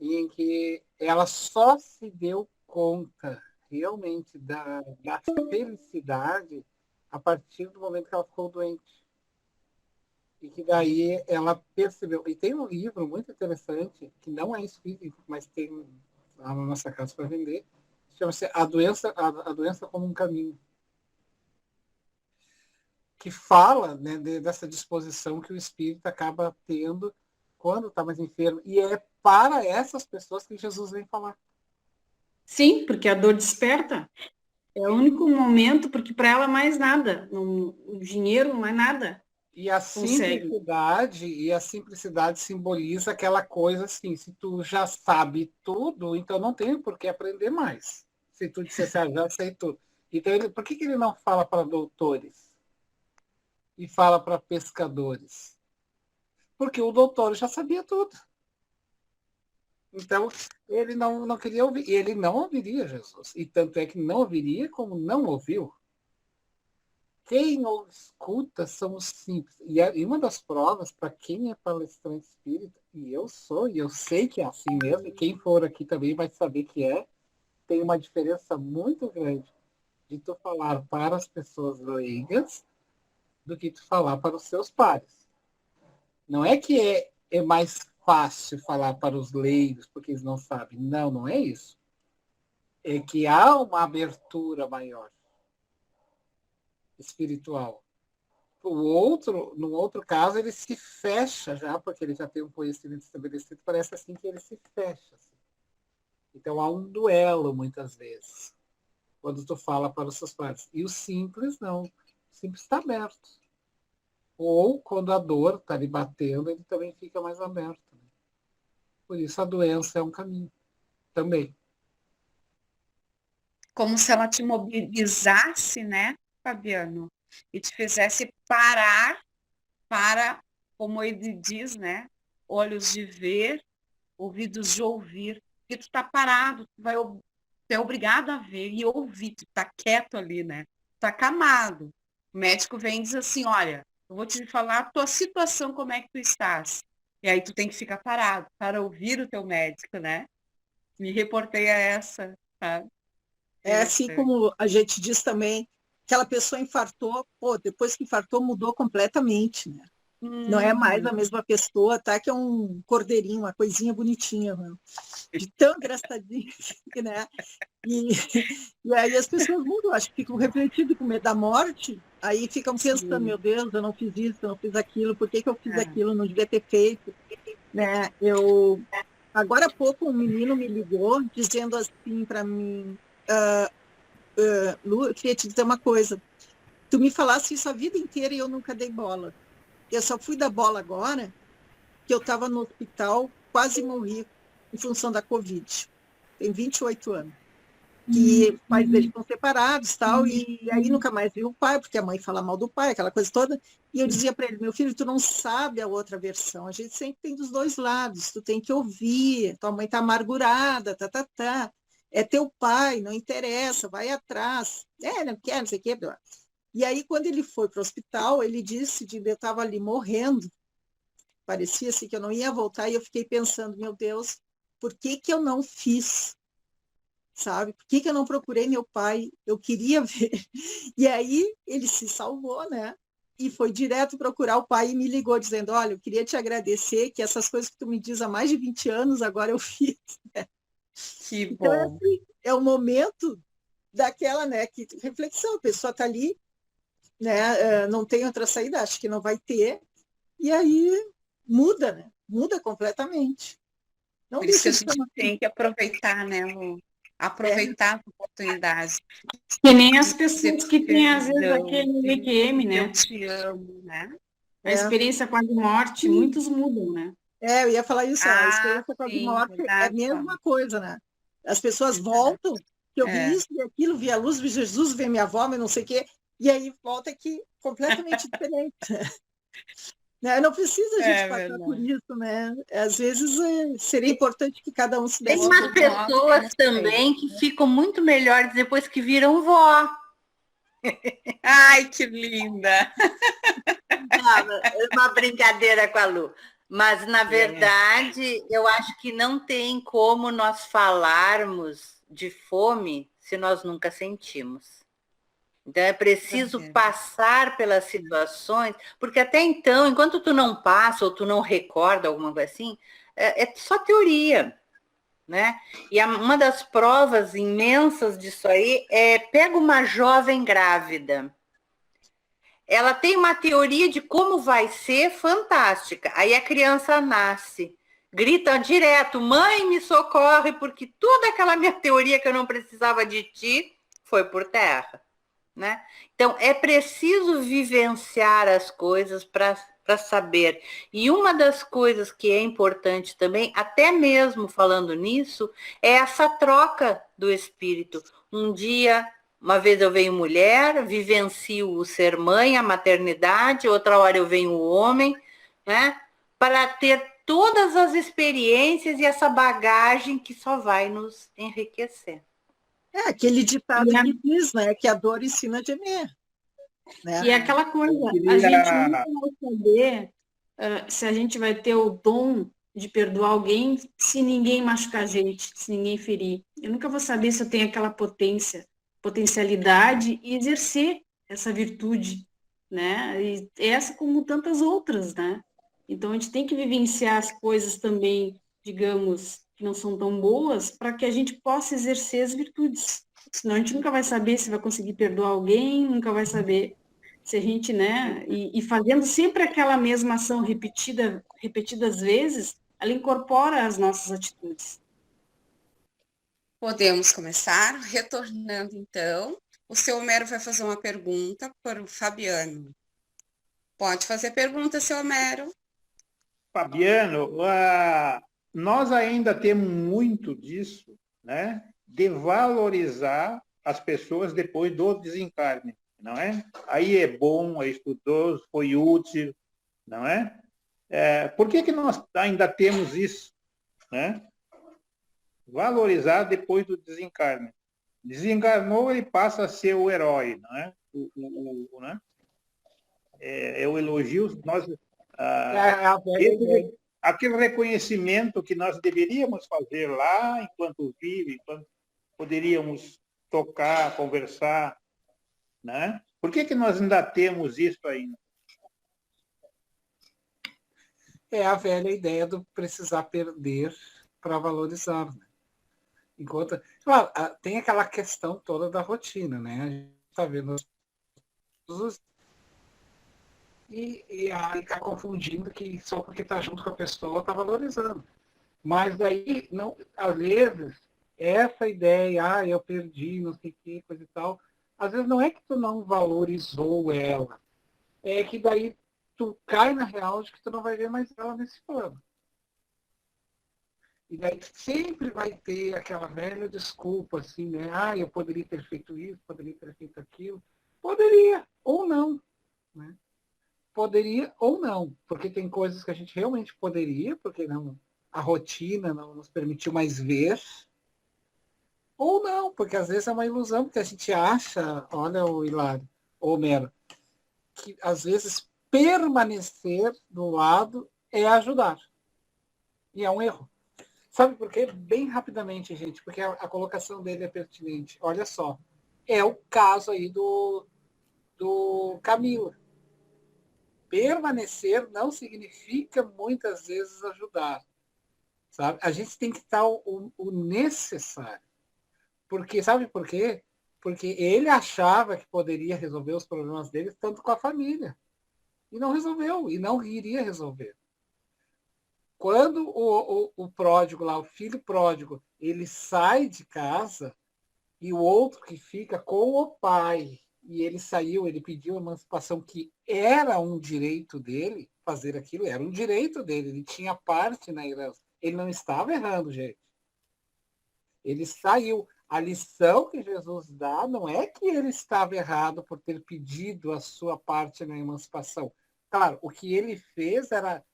em que ela só se deu conta realmente da felicidade a partir do momento que ela ficou doente. E que daí ela percebeu. E tem um livro muito interessante, que não é espírita, mas tem lá na nossa casa para vender, chama-se a doença como um caminho. Que fala, né, dessa disposição que o espírito acaba tendo quando está mais enfermo. E é para essas pessoas que Jesus vem falar. Sim, porque a dor desperta. É o único momento, porque para ela mais nada, o dinheiro não é nada. E a simplicidade simboliza aquela coisa assim, se tu já sabe tudo, então não tem por que aprender mais. Se tu dissesse, já sei tudo. Então, por que ele não fala para doutores? E fala para pescadores? Porque o doutor já sabia tudo. Então, ele não queria ouvir. E ele não ouviria Jesus. E tanto é que não ouviria como não ouviu. Quem escuta são os simples. E uma das provas, para quem é palestrante espírita, e eu sou, e eu sei que é assim mesmo, e quem for aqui também vai saber que tem uma diferença muito grande de tu falar para as pessoas leigas do que tu falar para os seus pares. Não é que é mais fácil falar para os leigos, porque eles não sabem. Não, não é isso. É que há uma abertura maior espiritual. No outro caso, ele se fecha já, porque ele já tem um conhecimento estabelecido, parece assim que ele se fecha. Assim. Então há um duelo, muitas vezes, quando tu fala para os seus pais. E o simples, não. O simples está aberto. Ou, quando a dor está lhe batendo, ele também fica mais aberto. Né? Por isso, a doença é um caminho também. Como se ela te mobilizasse, né, Fabiano? E te fizesse parar para, como ele diz, né, olhos de ver, ouvidos de ouvir. Porque tu está parado, tu é obrigado a ver e ouvir, tu está quieto ali, né? tá acamado. O médico vem e diz assim, olha, eu vou te falar a tua situação, como é que tu estás. E aí tu tem que ficar parado para ouvir o teu médico, né? Me reportei a essa, tá? É assim Interessante. como a gente diz também, aquela pessoa infartou, pô, depois que infartou mudou completamente, né? Não é mais a mesma pessoa, tá? Que é um cordeirinho, uma coisinha bonitinha, né? De tão engraçadinho, né? E, e aí as pessoas mudam, acho que ficam refletindo com medo da morte, aí ficam pensando, Sim. meu Deus, eu não fiz isso, eu não fiz aquilo, por que que eu fiz É. aquilo, não devia ter feito, né? Agora há pouco um menino me ligou dizendo assim para mim, Lu, eu queria te dizer uma coisa, tu me falasse isso a vida inteira e eu nunca dei bola. Eu só fui dar bola agora que eu estava no hospital, quase morri em função da Covid. Tem 28 anos. Que os pais deles estão separados tal, e aí nunca mais viu o pai, porque a mãe fala mal do pai, aquela coisa toda. E eu dizia para ele, meu filho, tu não sabe a outra versão, a gente sempre tem dos dois lados, tu tem que ouvir, tua mãe está amargurada, tá. É teu pai, não interessa, vai atrás. Não quer, não sei o quê. E aí, quando ele foi para o hospital, ele disse que eu estava ali morrendo, parecia assim que eu não ia voltar, e eu fiquei pensando, meu Deus, por que que eu não fiz? Sabe? Por que que eu não procurei meu pai? Eu queria ver. E aí ele se salvou, né? E foi direto procurar o pai e me ligou dizendo, olha, eu queria te agradecer que essas coisas que tu me diz há mais de 20 anos, agora eu fiz. Que Então é bom. assim, é o momento daquela, né, que reflexão, a pessoa está ali, né, não tem outra saída, acho que não vai ter, e aí muda, né? Muda completamente. Não Por isso que deixa a de ser gente uma... tem que aproveitar, né, Lu? É, Aproveitar as oportunidades. Que nem as Dizer pessoas que têm, às vezes, perdão, aquele LQM, eu né? te amo, né? A é. experiência com a morte, muitos mudam, né? Eu ia falar isso, a Ah, experiência com a sim, morte é a verdade, Paulo. mesma coisa, né? As pessoas Verdade. voltam, que eu vi É, isso, vi aquilo, vi a luz, vi Jesus, vi minha avó, mas não sei o quê, e aí volta aqui completamente diferente. Né? Não precisa a gente é passar por verdade. isso, né? Às vezes seria importante que cada um se Tem desse umas Todos conta. nós pessoas temos feito. também que ficam muito melhores depois que viram vó. Ai, que linda! É uma brincadeira com a Lu. Mas, na É, verdade, eu acho que não tem como nós falarmos de fome se nós nunca sentimos. Então, é preciso é. passar pelas situações, porque até então, enquanto tu não passa ou tu não recorda alguma coisa assim, é só teoria, né? E uma das provas imensas disso aí é, pega uma jovem grávida, ela tem uma teoria de como vai ser fantástica. Aí a criança nasce, grita direto: mãe, me socorre, porque toda aquela minha teoria que eu não precisava de ti foi por terra, né? Então é preciso vivenciar as coisas para saber. E uma das coisas que é importante também, até mesmo falando nisso, é essa troca do espírito. Um dia, uma vez eu venho mulher, vivencio o ser mãe, a maternidade, outra hora eu venho o homem, né? Para ter todas as experiências e essa bagagem que só vai nos enriquecer. É aquele E, ditado que diz, né, que a dor ensina a gemer, né? e é aquela coisa, Eu a gente nunca queria, vai saber se a gente vai ter o dom de perdoar alguém se ninguém machucar a gente, se ninguém ferir. Eu nunca vou saber se eu tenho aquela potencialidade e exercer essa virtude, né? E essa como tantas outras, né? Então a gente tem que vivenciar as coisas também, digamos, que não são tão boas, para que a gente possa exercer as virtudes. Senão a gente nunca vai saber se vai conseguir perdoar alguém, nunca vai saber se a gente, né, e fazendo sempre aquela mesma ação repetidas vezes, ela incorpora as nossas atitudes. Podemos começar retornando, então. O seu Homero vai fazer uma pergunta para o Fabiano. Pode fazer pergunta, seu Homero. Fabiano, nós ainda temos muito disso, né? De valorizar as pessoas depois do desencarne, não é? Aí é bom, é estudioso, foi útil, não é? Por que nós ainda temos isso, né? Valorizar depois do desencarne. Desencarnou, ele passa a ser o herói, não é? né? É o elogio. Aquele reconhecimento que nós deveríamos fazer lá, enquanto vive, enquanto poderíamos tocar, conversar, né? Por que nós ainda temos isso ainda? É a velha ideia do precisar perder para valorizar, né? Enquanto, claro, tem aquela questão toda da rotina, né? A gente está vendo e aí está confundindo que só porque está junto com a pessoa está valorizando. Mas daí, não, às vezes, essa ideia, eu perdi, não sei o que, coisa e tal, às vezes não é que tu não valorizou ela, é que daí tu cai na real de que tu não vai ver mais ela nesse plano. E daí sempre vai ter aquela velha desculpa, assim, né? Eu poderia ter feito isso, poderia ter feito aquilo. Poderia, ou não, né? Poderia ou não, porque tem coisas que a gente realmente poderia, porque não, a rotina não nos permitiu mais ver, ou não, porque às vezes é uma ilusão, porque a gente acha, olha o Hilário, ou Homero, que às vezes permanecer do lado é ajudar. E é um erro. Sabe por quê? Bem rapidamente, gente, porque a colocação dele é pertinente. Olha só, é o caso aí do Camila. Permanecer não significa muitas vezes ajudar. Sabe? A gente tem que estar o necessário. Porque, sabe por quê? Porque ele achava que poderia resolver os problemas dele tanto com a família. E não resolveu, e não iria resolver. Quando o pródigo lá, o filho pródigo, ele sai de casa e o outro que fica com o pai, e ele saiu, ele pediu a emancipação, que era um direito dele, fazer aquilo era um direito dele, ele tinha parte na herança. Ele não estava errando, gente. Ele saiu. A lição que Jesus dá não é que ele estava errado por ter pedido a sua parte na emancipação. Claro, o que ele fez era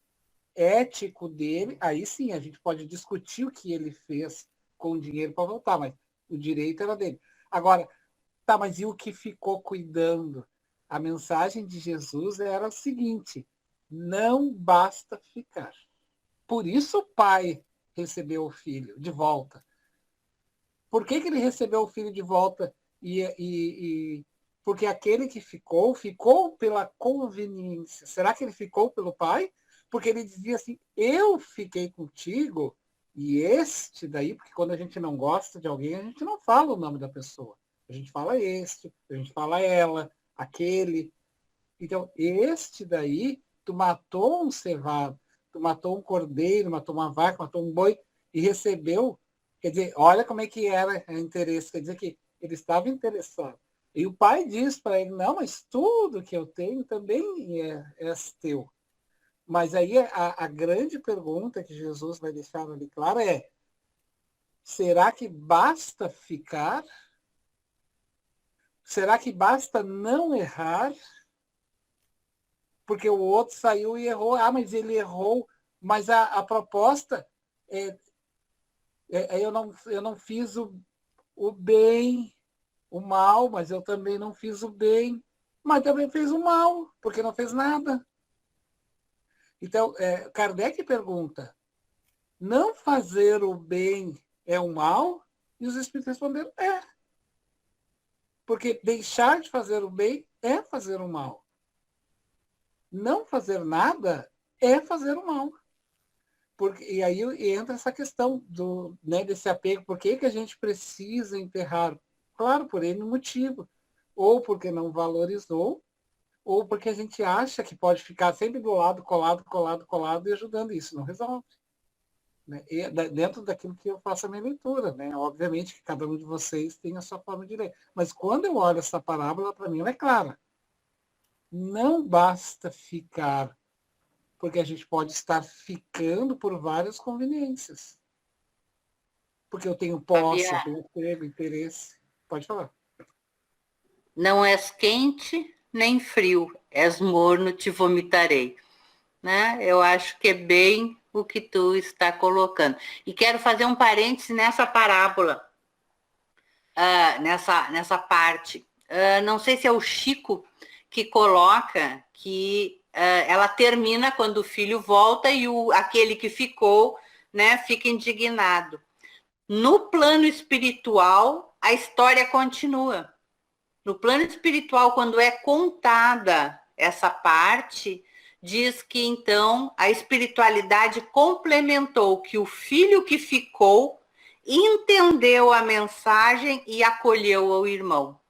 ético dele, aí sim, a gente pode discutir o que ele fez com o dinheiro para voltar, mas o direito era dele. Agora, tá, mas e o que ficou cuidando? A mensagem de Jesus era o seguinte: não basta ficar. Por isso o pai recebeu o filho de volta. Por que ele recebeu o filho de volta? Porque aquele que ficou pela conveniência. Será que ele ficou pelo pai? Porque ele dizia assim, eu fiquei contigo, e este daí, porque quando a gente não gosta de alguém, a gente não fala o nome da pessoa. A gente fala este, a gente fala ela, aquele. Então, este daí, tu matou um cevado, tu matou um cordeiro, matou uma vaca, matou um boi, e recebeu. Quer dizer, olha como é que era o interesse. Quer dizer que ele estava interessado. E o pai diz para ele, não, mas tudo que eu tenho também é teu. Mas aí a grande pergunta que Jesus vai deixar ali clara é, será que basta ficar? Será que basta não errar? Porque o outro saiu e errou. Mas ele errou. Mas a proposta eu não fiz o bem, o mal, mas eu também não fiz o bem. Mas também fez o mal, porque não fez nada. Então, Kardec pergunta, não fazer o bem é o mal? E os espíritos responderam, é. Porque deixar de fazer o bem é fazer o mal. Não fazer nada é fazer o mal. E aí entra essa questão desse apego. Por que a gente precisa enterrar? Claro, por N motivo. Ou porque não valorizou, ou porque a gente acha que pode ficar sempre do lado, colado e ajudando. Isso não resolve. Né? E dentro daquilo que eu faço a minha leitura. Né? Obviamente que cada um de vocês tem a sua forma de ler. Mas quando eu olho essa parábola, para mim ela é clara. Não basta ficar, porque a gente pode estar ficando por várias conveniências. Porque eu tenho posse, eu tenho apego, interesse. Pode falar. Não és quente nem frio, és morno, te vomitarei. Né? Eu acho que é bem o que tu está colocando. E quero fazer um parêntese nessa parábola, nessa parte. não sei se é o Chico que coloca que ela termina quando o filho volta e aquele que ficou, né, fica indignado. No plano espiritual, a história continua. No plano espiritual, quando é contada essa parte, diz que então a espiritualidade complementou que o filho que ficou entendeu a mensagem e acolheu o irmão.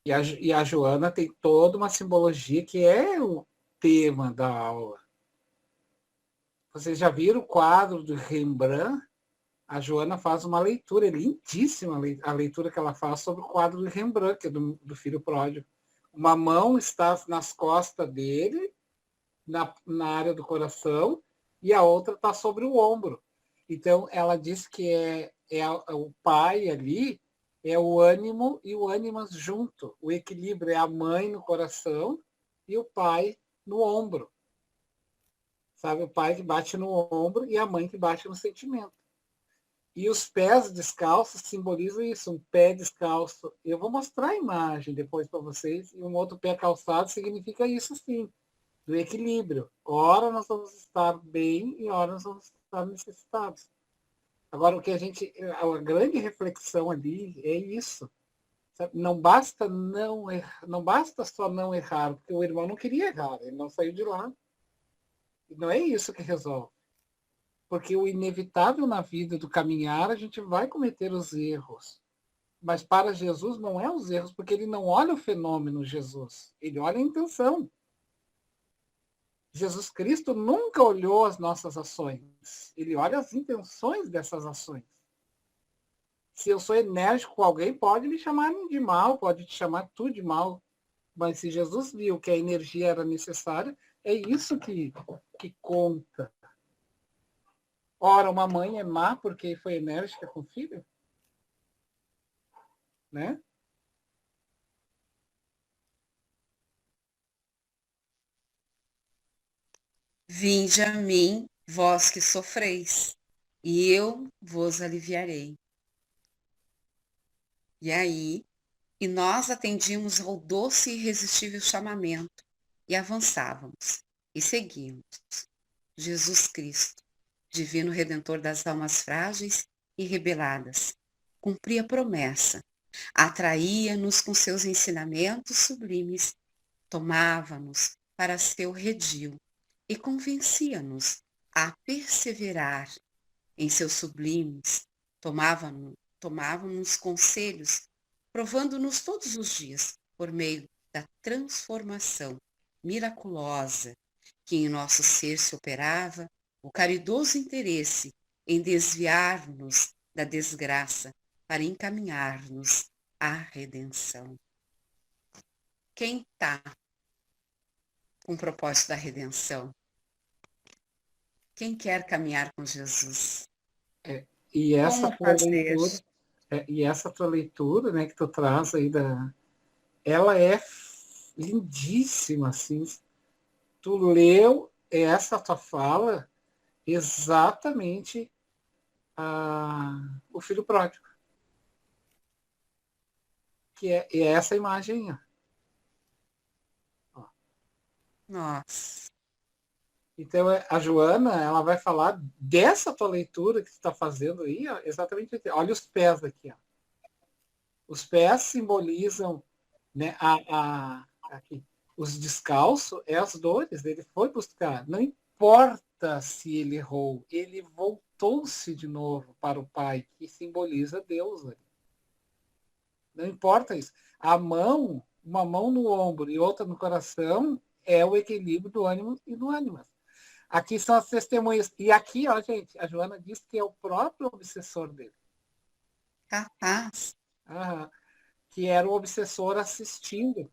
E a Joana tem toda uma simbologia que é o tema da aula. Vocês já viram o quadro do Rembrandt? A Joana faz uma leitura, é lindíssima a leitura que ela faz sobre o quadro do Rembrandt, que é do filho pródigo. Uma mão está nas costas dele, na área do coração, e a outra está sobre o ombro. Então, ela diz que o pai ali é o ânimo e o ânimas junto. O equilíbrio é a mãe no coração e o pai no ombro. Sabe, o pai que bate no ombro e a mãe que bate no sentimento. E os pés descalços simbolizam isso, um pé descalço. Eu vou mostrar a imagem depois para vocês, e um outro pé calçado significa isso sim, do equilíbrio. Ora nós vamos estar bem e ora nós vamos estar necessitados. Agora, a grande reflexão ali é isso. Sabe? Não basta só não errar, porque o irmão não queria errar, ele não saiu de lá. E não é isso que resolve. Porque o inevitável na vida do caminhar, a gente vai cometer os erros. Mas para Jesus não é os erros, porque ele não olha o fenômeno Jesus, ele olha a intenção. Jesus Cristo nunca olhou as nossas ações, ele olha as intenções dessas ações. Se eu sou enérgico com alguém, pode me chamar de mal, pode te chamar tu de mal, mas se Jesus viu que a energia era necessária, é isso que conta. Ora, uma mãe é má porque foi enérgica com o filho? Né? Vinde a mim, vós que sofreis, e eu vos aliviarei. E nós atendíamos ao doce e irresistível chamamento, e avançávamos, e seguíamos. Jesus Cristo, divino Redentor das almas frágeis e rebeladas, cumpria a promessa, atraía-nos com seus ensinamentos sublimes, tomava-nos para seu redil e convencia-nos a perseverar em seus sublimes, tomava-nos conselhos, provando-nos todos os dias, por meio da transformação miraculosa que em nosso ser se operava, o caridoso interesse em desviar-nos da desgraça para encaminhar-nos à redenção. Quem está com o propósito da redenção? Quem quer caminhar com Jesus? E essa Como fazer? Essa tua leitura, né, que tu traz aí ela é lindíssima, assim. Tu leu essa tua fala exatamente o filho pródigo. Que é essa imagem. Ó. Nossa. Então, a Joana, ela vai falar dessa tua leitura que você está fazendo aí, ó, exatamente. Olha os pés aqui. Ó. Os pés simbolizam, né, aqui, os descalços, as dores. Ele foi buscar. Não importa se ele errou, ele voltou-se de novo para o Pai, que simboliza Deus. Ali. Não importa isso. Uma mão no ombro e outra no coração, é o equilíbrio do ânimo e do ânima. Aqui são as testemunhas. E aqui, ó, gente, a Joana diz que é o próprio obsessor dele. Capaz. Que era o obsessor assistindo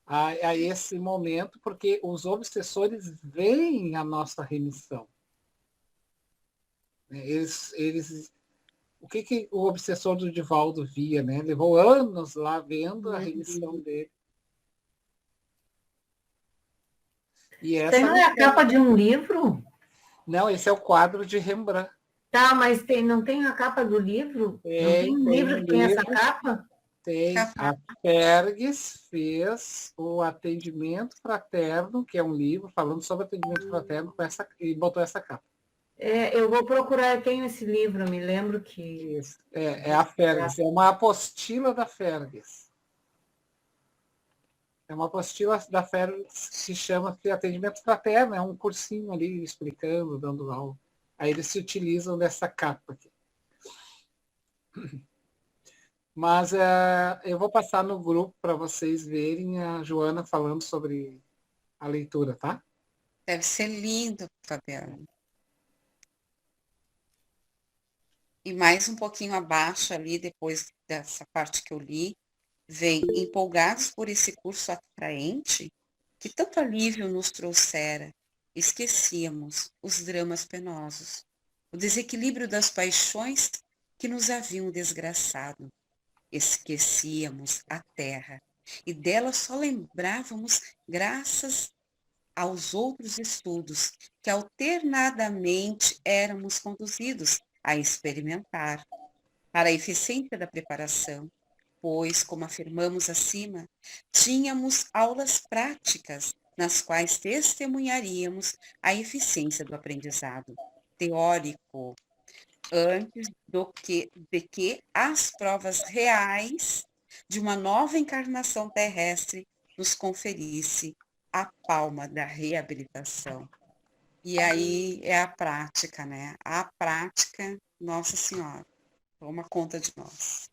a esse momento, porque os obsessores veem a nossa remissão. O que o obsessor do Divaldo via, né? Levou anos lá vendo a remissão dele. E Isso não é a capa de um livro? Não, esse é o quadro de Rembrandt. Tá, mas não tem a capa do livro? Não tem um livro que tem essa capa? Tem. A Fergues fez o Atendimento Fraterno, que é um livro falando sobre atendimento fraterno, e botou essa capa. Eu vou procurar, eu tenho esse livro, me lembro que... Isso. É a Fergues, é uma apostila da Fergues. É uma apostila da Fergues que chama-se Atendimento Fraterno, é um cursinho ali explicando, dando aula. Aí eles se utilizam dessa capa aqui. Mas eu vou passar no grupo para vocês verem a Joana falando sobre a leitura, tá? Deve ser lindo, Fabiano. E mais um pouquinho abaixo ali, depois dessa parte que eu li, vem empolgados por esse curso atraente, que tanto alívio nos trouxera, esquecíamos os dramas penosos, o desequilíbrio das paixões que nos haviam desgraçado. Esquecíamos a terra, e dela só lembrávamos graças aos outros estudos que alternadamente éramos conduzidos a experimentar. Para a eficiência da preparação, pois, como afirmamos acima, tínhamos aulas práticas nas quais testemunharíamos a eficiência do aprendizado teórico, antes de que as provas reais de uma nova encarnação terrestre nos conferisse a palma da reabilitação. E aí é a prática, né? A prática, Nossa Senhora, toma conta de nós.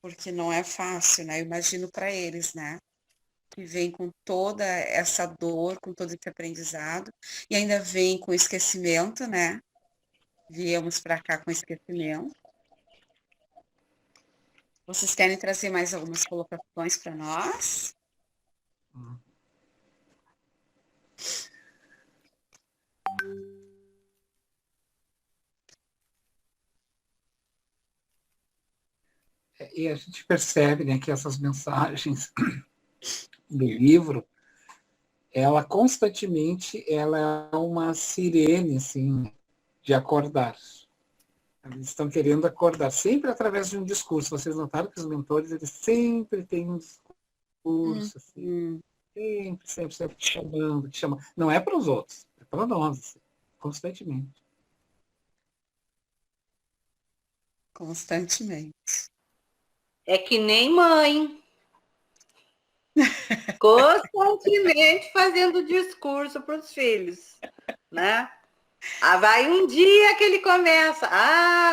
Porque não é fácil, né? Eu imagino para eles, né? Que vem com toda essa dor, com todo esse aprendizado, e ainda vem com esquecimento, né? Viemos para cá com esquecimento. Vocês querem trazer mais algumas colocações para nós? E a gente percebe, né, que essas mensagens do livro, ela constantemente ela é uma sirene assim, de acordar. Eles estão querendo acordar, sempre através de um discurso. Vocês notaram que os mentores eles sempre têm um discurso, assim, sempre te chamando, te chamando. Não é para os outros, é para nós, assim, constantemente. Constantemente. É que nem mãe. Constantemente fazendo discurso para os filhos, né? Vai um dia que ele começa,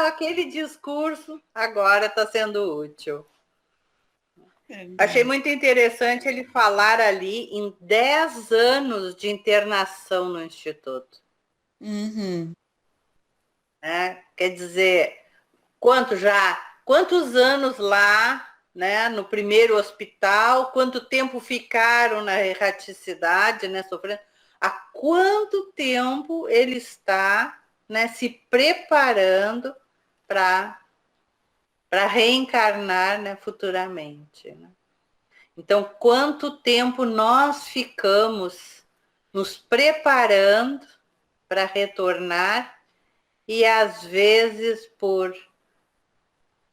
aquele discurso agora está sendo útil. Achei muito interessante ele falar ali em 10 anos de internação no Instituto. Quer dizer, quantos anos lá, né, no primeiro hospital, quanto tempo ficaram na erraticidade, né, sofrendo, há quanto tempo ele está, né, se preparando para reencarnar, né, futuramente. Né? Então, quanto tempo nós ficamos nos preparando para retornar e, às vezes, por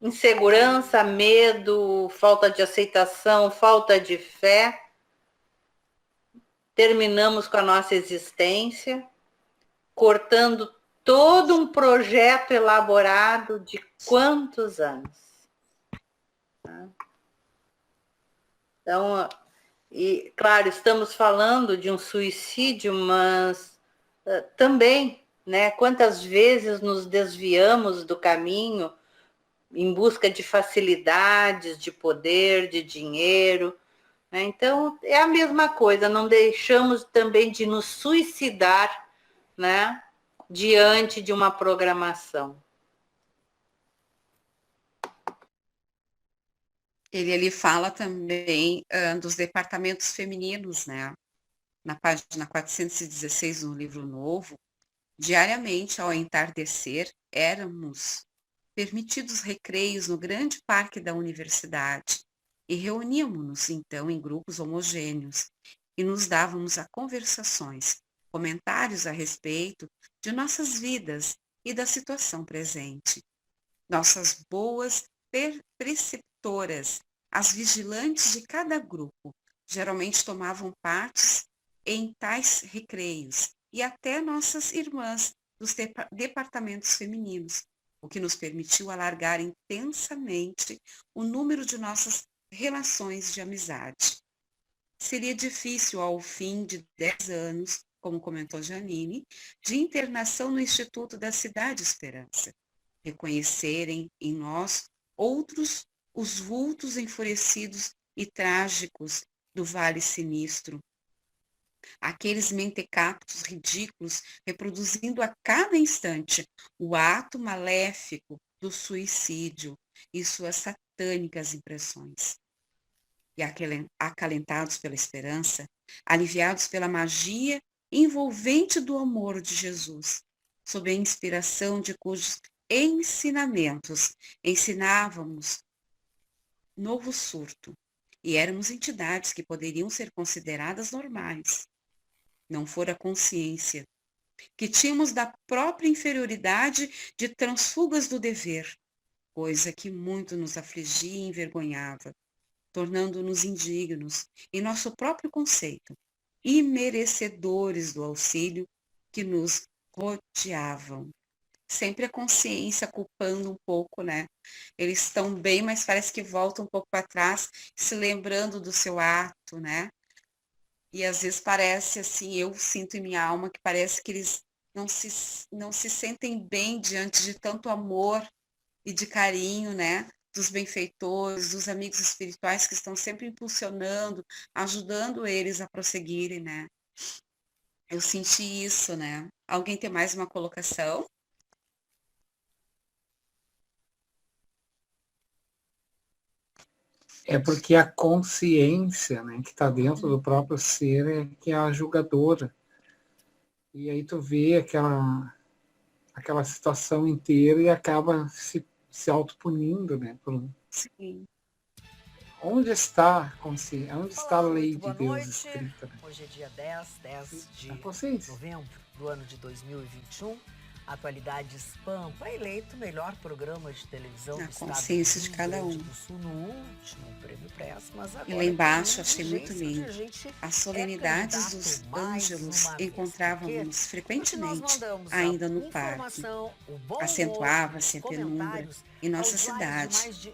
insegurança, medo, falta de aceitação, falta de fé, terminamos com a nossa existência, cortando todo um projeto elaborado de quantos anos. Então, e claro, estamos falando de um suicídio, mas também, né, quantas vezes nos desviamos do caminho em busca de facilidades, de poder, de dinheiro. Né? Então, é a mesma coisa, não deixamos também de nos suicidar, né, diante de uma programação. Ele fala também dos departamentos femininos, né? Na página 416 no livro novo, diariamente ao entardecer, éramos permitidos recreios no grande parque da universidade e reuníamos-nos então em grupos homogêneos e nos dávamos a conversações, comentários a respeito de nossas vidas e da situação presente. Nossas boas preceptoras, as vigilantes de cada grupo, geralmente tomavam partes em tais recreios, e até nossas irmãs dos departamentos femininos, o que nos permitiu alargar intensamente o número de nossas relações de amizade. Seria difícil, ao fim de 10 anos, como comentou Janine, de internação no Instituto da Cidade Esperança, reconhecerem em nós outros os vultos enfurecidos e trágicos do Vale Sinistro, aqueles mentecaptos ridículos reproduzindo a cada instante o ato maléfico do suicídio e suas satânicas impressões. E acalentados pela esperança, aliviados pela magia envolvente do amor de Jesus, sob a inspiração de cujos ensinamentos ensinávamos novo surto, e éramos entidades que poderiam ser consideradas normais. Não fora a consciência que tínhamos da própria inferioridade de transfugas do dever, coisa que muito nos afligia e envergonhava, tornando-nos indignos em nosso próprio conceito, imerecedores do auxílio que nos rodeavam. Sempre a consciência culpando um pouco, né? Eles estão bem, mas parece que voltam um pouco para trás, se lembrando do seu ato, né? E às vezes parece assim, eu sinto em minha alma que parece que eles não se sentem bem diante de tanto amor e de carinho, né? Dos benfeitores, dos amigos espirituais que estão sempre impulsionando, ajudando eles a prosseguirem, né? Eu senti isso, né? Alguém tem mais uma colocação? É porque a consciência, né, que está dentro do próprio ser é que é a julgadora. E aí tu vê aquela situação inteira e acaba se autopunindo, né? Sim. Onde está a consciência? Onde está a lei de Deus escrita? Né? Hoje é dia 10 de consciência. novembro do ano de 2021. Atualidades Pampa, eleito o melhor programa de televisão Na do estado consciência de cada um. do Sul no último Prêmio Press, mas agora E lá embaixo, achei tem muito lindo. As solenidades dos ângelos encontrávamos frequentemente ainda no parque. Acentuava-se a penumbra em nossa cidade.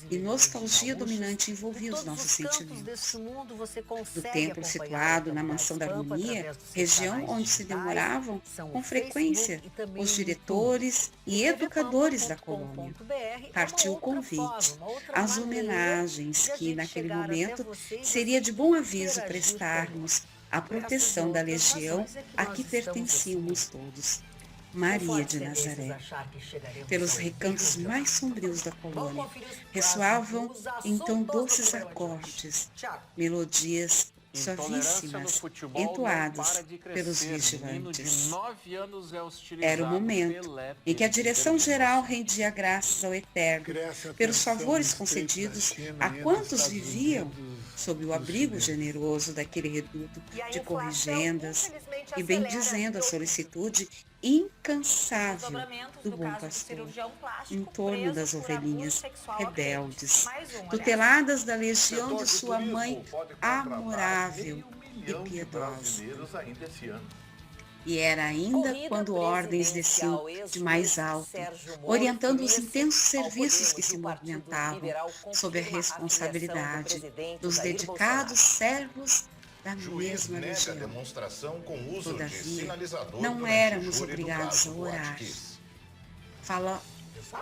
E nostalgia dominante envolvia os nossos sentimentos. Do templo situado na Mansão da Harmonia, região onde se demoravam com frequência os diretores e educadores da colônia, partiu o convite às homenagens que, naquele momento, seria de bom aviso prestarmos à proteção da legião a que pertencíamos todos, Maria de Nazaré. Pelos recantos mais sombrios da colônia, ressoavam então doces acordes, melodias suavíssimas, entoadas pelos vigilantes. Era o momento em que a direção-geral rendia graças ao Eterno pelos favores concedidos a quantos viviam sob o abrigo generoso daquele reduto de corrigendas e bendizendo a solicitude incansável do bom pastor em torno das ovelhinhas rebeldes, tuteladas da legião de sua mãe amorável e piedosa. E era ainda quando ordens desciam de mais alto, orientando os intensos serviços que se movimentavam sob a responsabilidade dos dedicados servos da mesma legião. Todavia, não éramos obrigados a orar.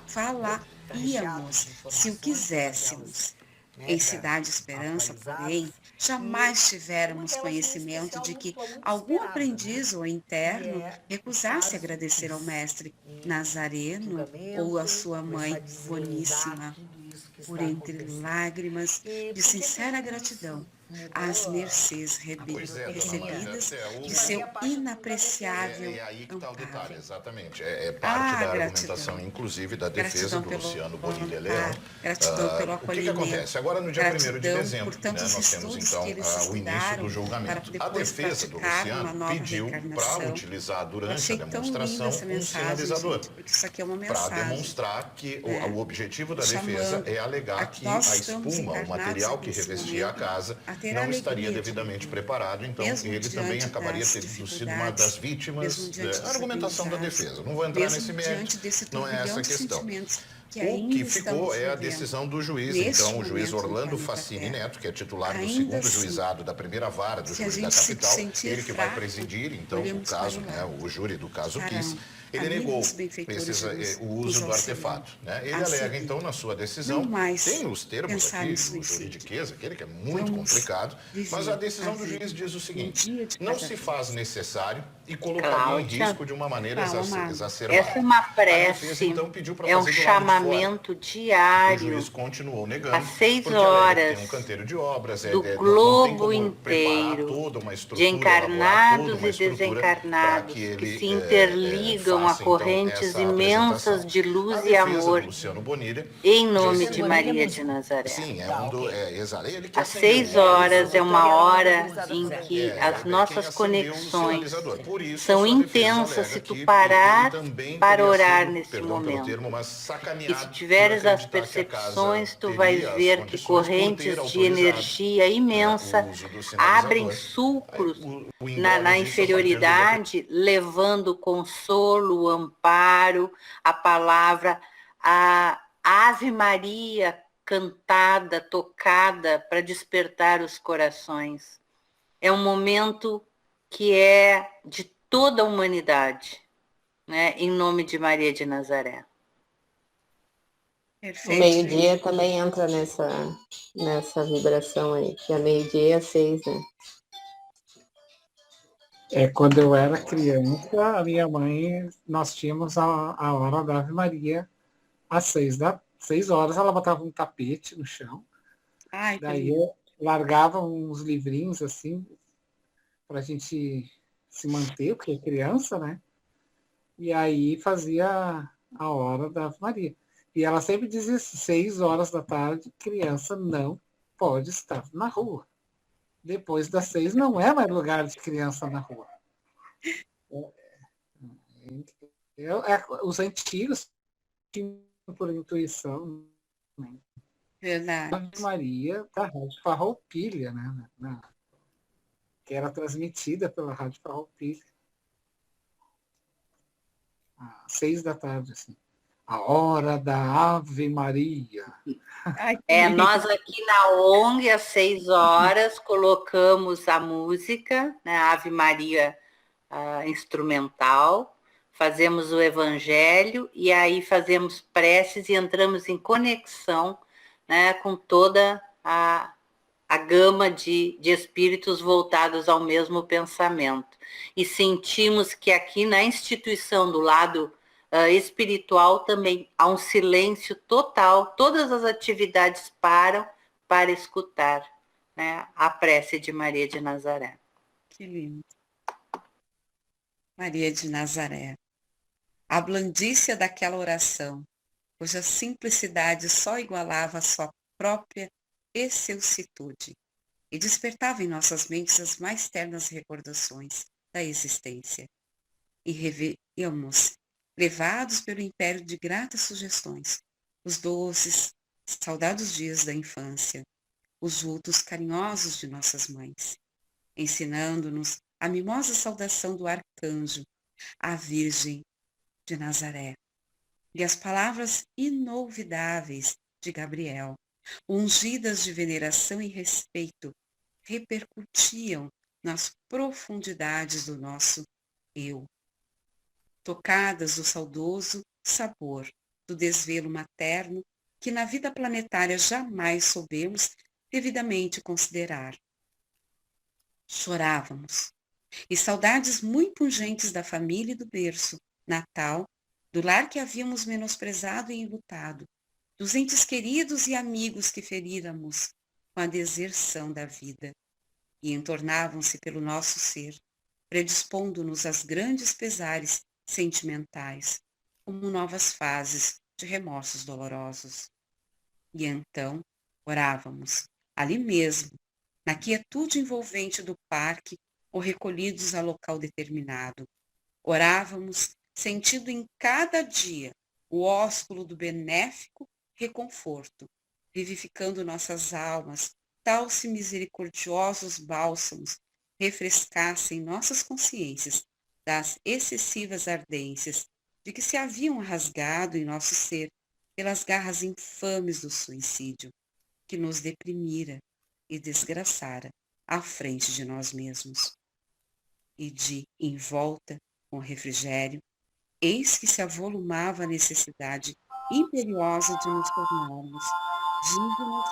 Falaríamos se o quiséssemos. Em Cidade Esperança, porém, jamais tivéramos conhecimento de que algum aprendiz ou interno recusasse agradecer ao mestre Nazareno ou à sua mãe boníssima, por entre lágrimas de sincera gratidão, as mercês Pois é, dona recebidas Maria, de seu inapreciável é aí que está o amparo. detalhe, exatamente. É parte da argumentação, Gratidão. inclusive, da defesa Gratidão do pelo Luciano Bonilha Leão. gratidão pelo O que acolhimento. acontece? Agora, no dia 1º de Gratidão dezembro, por tantos nós temos, estudos então, que eles o início estudaram do julgamento. para A depois defesa do praticar uma Luciano nova pediu para reencarnação. utilizar, Eu durante a achei tão linda demonstração, essa um mensagem, sinalizador. gente, porque isso aqui é uma Para mensagem. demonstrar que né? o objetivo da Chamando defesa é alegar a que nós a estamos espuma, o encarnados material que nesse revestia a momento casa, a ter não alegria estaria de devidamente viver. preparado, então Mesmo ele também diante acabaria das tendo sido uma dificuldades, das vítimas mesmo diante da das argumentação da adversidades, defesa. Não vou entrar mesmo nesse diante mérito, desse não é essa turbilhão a de questão. sentimentos que O ainda que ficou estamos é a vivendo decisão do juiz, neste então, o juiz momento no Orlando planeta Facini Terra. Neto, que é titular do Ainda 2º assim, juizado da primeira vara do se a juiz da gente se capital, sentir ele que vai fraco, presidir, então, o olhemos caso, para o né, lado. o júri do caso quis, Estarão ele negou amigos benfeitores de luz o uso nos do auxiliando artefato. Né? Ele a alega, seguir. então, na sua Não decisão, mais tem os termos pensar aqui no do suicídio. juridiqueza, aquele que é muito Vamos complicado, mas a viver decisão a do vida juiz diz o um seguinte: dia de não cada se vez. faz necessário e colocaria em Cláudia, risco de uma maneira Fala, amado. exacerbada. essa é uma A defesa, prece, então, pediu para é um fazer do lado de fora. chamamento O juiz diário, continuou às negando, 6 porque alega que tem horas, um canteiro de obras, do não tem globo como preparar inteiro, toda uma de estrutura, elaborar toda encarnados uma e estrutura para desencarnados, que que ele se interligam a faça, então, correntes essa imensas apresentação. de A luz e defesa do amor, Luciano Bonilha em nome disse de que... Maria de Nazaré. Sim, exato. Ele que Às acendeu 6 horas é uma hora Organizada em por ela. que quem as nossas acendeu o conexões sinalizador. Por isso, são a sua defesa intensas alega se tu que parar ele também para teria orar sido, nesse perdão pelo momento. termo, mas E se sacaneado tiveres por as acreditar que a casa percepções, tu vais teria as ver que condições por ter correntes de autorizado, energia imensa o uso do abrem sinalizador. sulcros O na indólio disso, a partir do inferioridade, levando consolo, amparo, a palavra, a Ave Maria cantada, tocada para despertar os corações. É um momento que é de toda a humanidade, né? Em nome de Maria de Nazaré. O Perfeito, meio-dia gente. também entra nessa vibração aí, que é meio-dia e às 6, né? Quando eu era criança, a minha mãe, nós tínhamos a hora da Ave Maria às 6 horas, ela botava um tapete no chão, Ai, que daí lindo. eu largava uns livrinhos assim, para a gente se manter, porque é criança, né? E aí fazia a hora da Ave Maria. E ela sempre dizia assim, 6 horas da tarde, criança não pode estar na rua. Depois das 6 não é mais lugar de criança na rua. Os antigos tinham por intuição, né? Verdade. Ave Maria da Rádio Farroupilha, né? Que era transmitida pela Rádio Farroupilha. Às 6 da tarde, assim. A hora da Ave Maria. Ai, que lindo. Nós aqui na ONG, às 6 horas, colocamos a música, né, Ave Maria instrumental, fazemos o evangelho e aí fazemos preces e entramos em conexão, né, com toda a gama de espíritos voltados ao mesmo pensamento. E sentimos que aqui na instituição, do lado espiritual, também há um silêncio total, todas as atividades param para escutar, né, a prece de Maria de Nazaré. Que lindo. Maria de Nazaré. A blandícia daquela oração, cuja simplicidade só igualava a sua própria excelsitude e despertava em nossas mentes as mais ternas recordações da existência. E revíamos, levados pelo império de gratas sugestões, os doces, saudados dias da infância, os vultos carinhosos de nossas mães, ensinando-nos a mimosa saudação do arcanjo, a Virgem de Nazaré, e as palavras inolvidáveis de Gabriel, ungidas de veneração e respeito, repercutiam nas profundidades do nosso eu, tocadas do saudoso sabor do desvelo materno que na vida planetária jamais soubemos devidamente considerar. Chorávamos, e saudades muito pungentes da família e do berço natal, do lar que havíamos menosprezado e enlutado, dos entes queridos e amigos que feríramos com a deserção da vida, e entornavam-se pelo nosso ser, predispondo-nos às grandes pesares sentimentais, como novas fases de remorsos dolorosos. E então orávamos, ali mesmo, na quietude envolvente do parque ou recolhidos a local determinado. Orávamos, sentindo em cada dia o ósculo do benéfico reconforto, vivificando nossas almas, tal se misericordiosos bálsamos refrescassem nossas consciências das excessivas ardências de que se haviam rasgado em nosso ser pelas garras infames do suicídio, que nos deprimira e desgraçara à frente de nós mesmos. E de em volta, com refrigério, eis que se avolumava a necessidade imperiosa de nos tornarmos dignos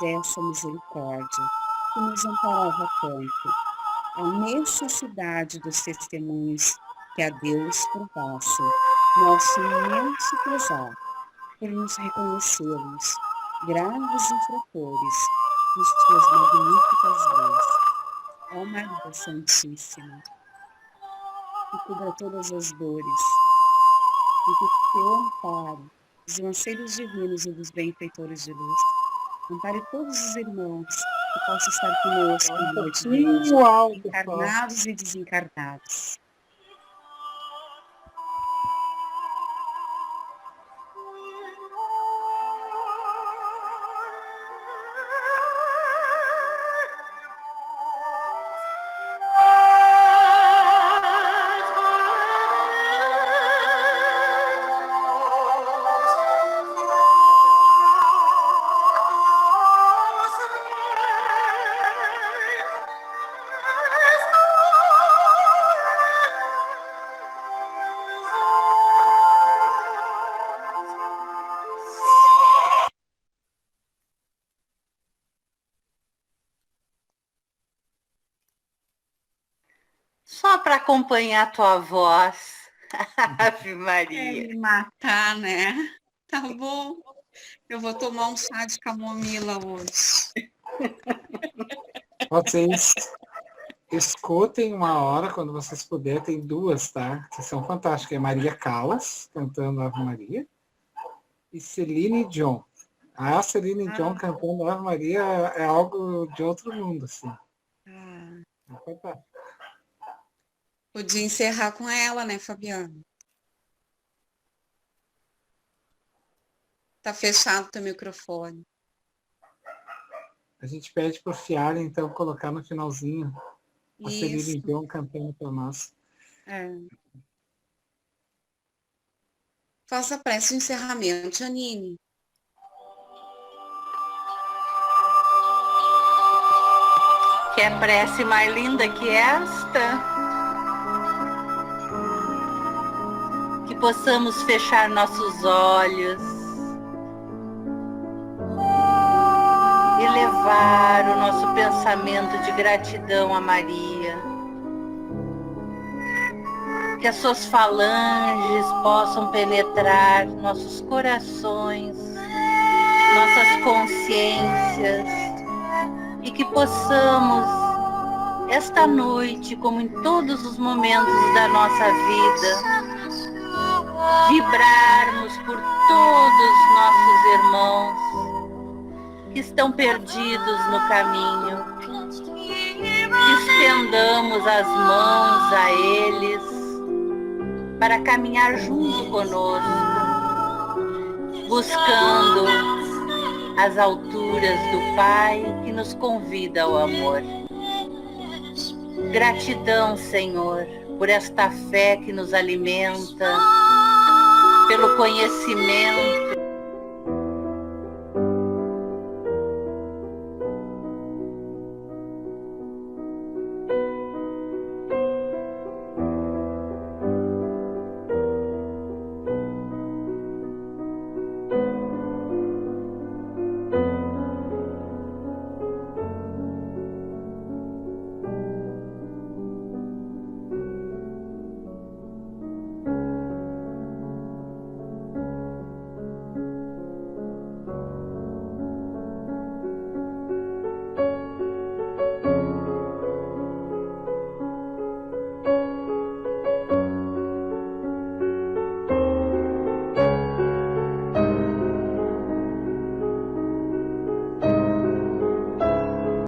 dessa misericórdia que nos amparava tanto, a necessidade dos testemunhos que a Deus provasse nosso imenso pesar por nos reconhecermos graves infratores de suas magníficas leis. Ó Maria Santíssima, que cubra todas as dores, e que teu amparo, os lanceiros divinos e dos benfeitores de luz, ampare todos os irmãos que possam estar conosco na noite de hoje, encarnados e desencarnados. Só para acompanhar a tua voz. Ave Maria. É me matar, né? Tá bom. Eu vou tomar um chá de camomila hoje. Vocês escutem uma hora, quando vocês puderem, tem duas, tá? Que são fantásticas. É Maria Callas, cantando Ave Maria, e Celine Dion. A Celine Dion cantando Ave Maria é algo de outro mundo, assim. É fantástico. Podia encerrar com ela, né, Fabiana? Tá fechado o teu microfone. A gente pede pro Fiara, então, colocar no finalzinho a Celine Dion cantando para nós. É. Faça a prece de encerramento, Janine. Quer prece mais linda que esta? Que possamos fechar nossos olhos, elevar o nosso pensamento de gratidão a Maria, que as suas falanges possam penetrar nossos corações, nossas consciências, e que possamos, esta noite, como em todos os momentos da nossa vida, vibrarmos por todos nossos irmãos que estão perdidos no caminho. Estendamos as mãos a eles para caminhar junto conosco, buscando as alturas do Pai que nos convida ao amor. Gratidão, Senhor, por esta fé que nos alimenta, pelo conhecimento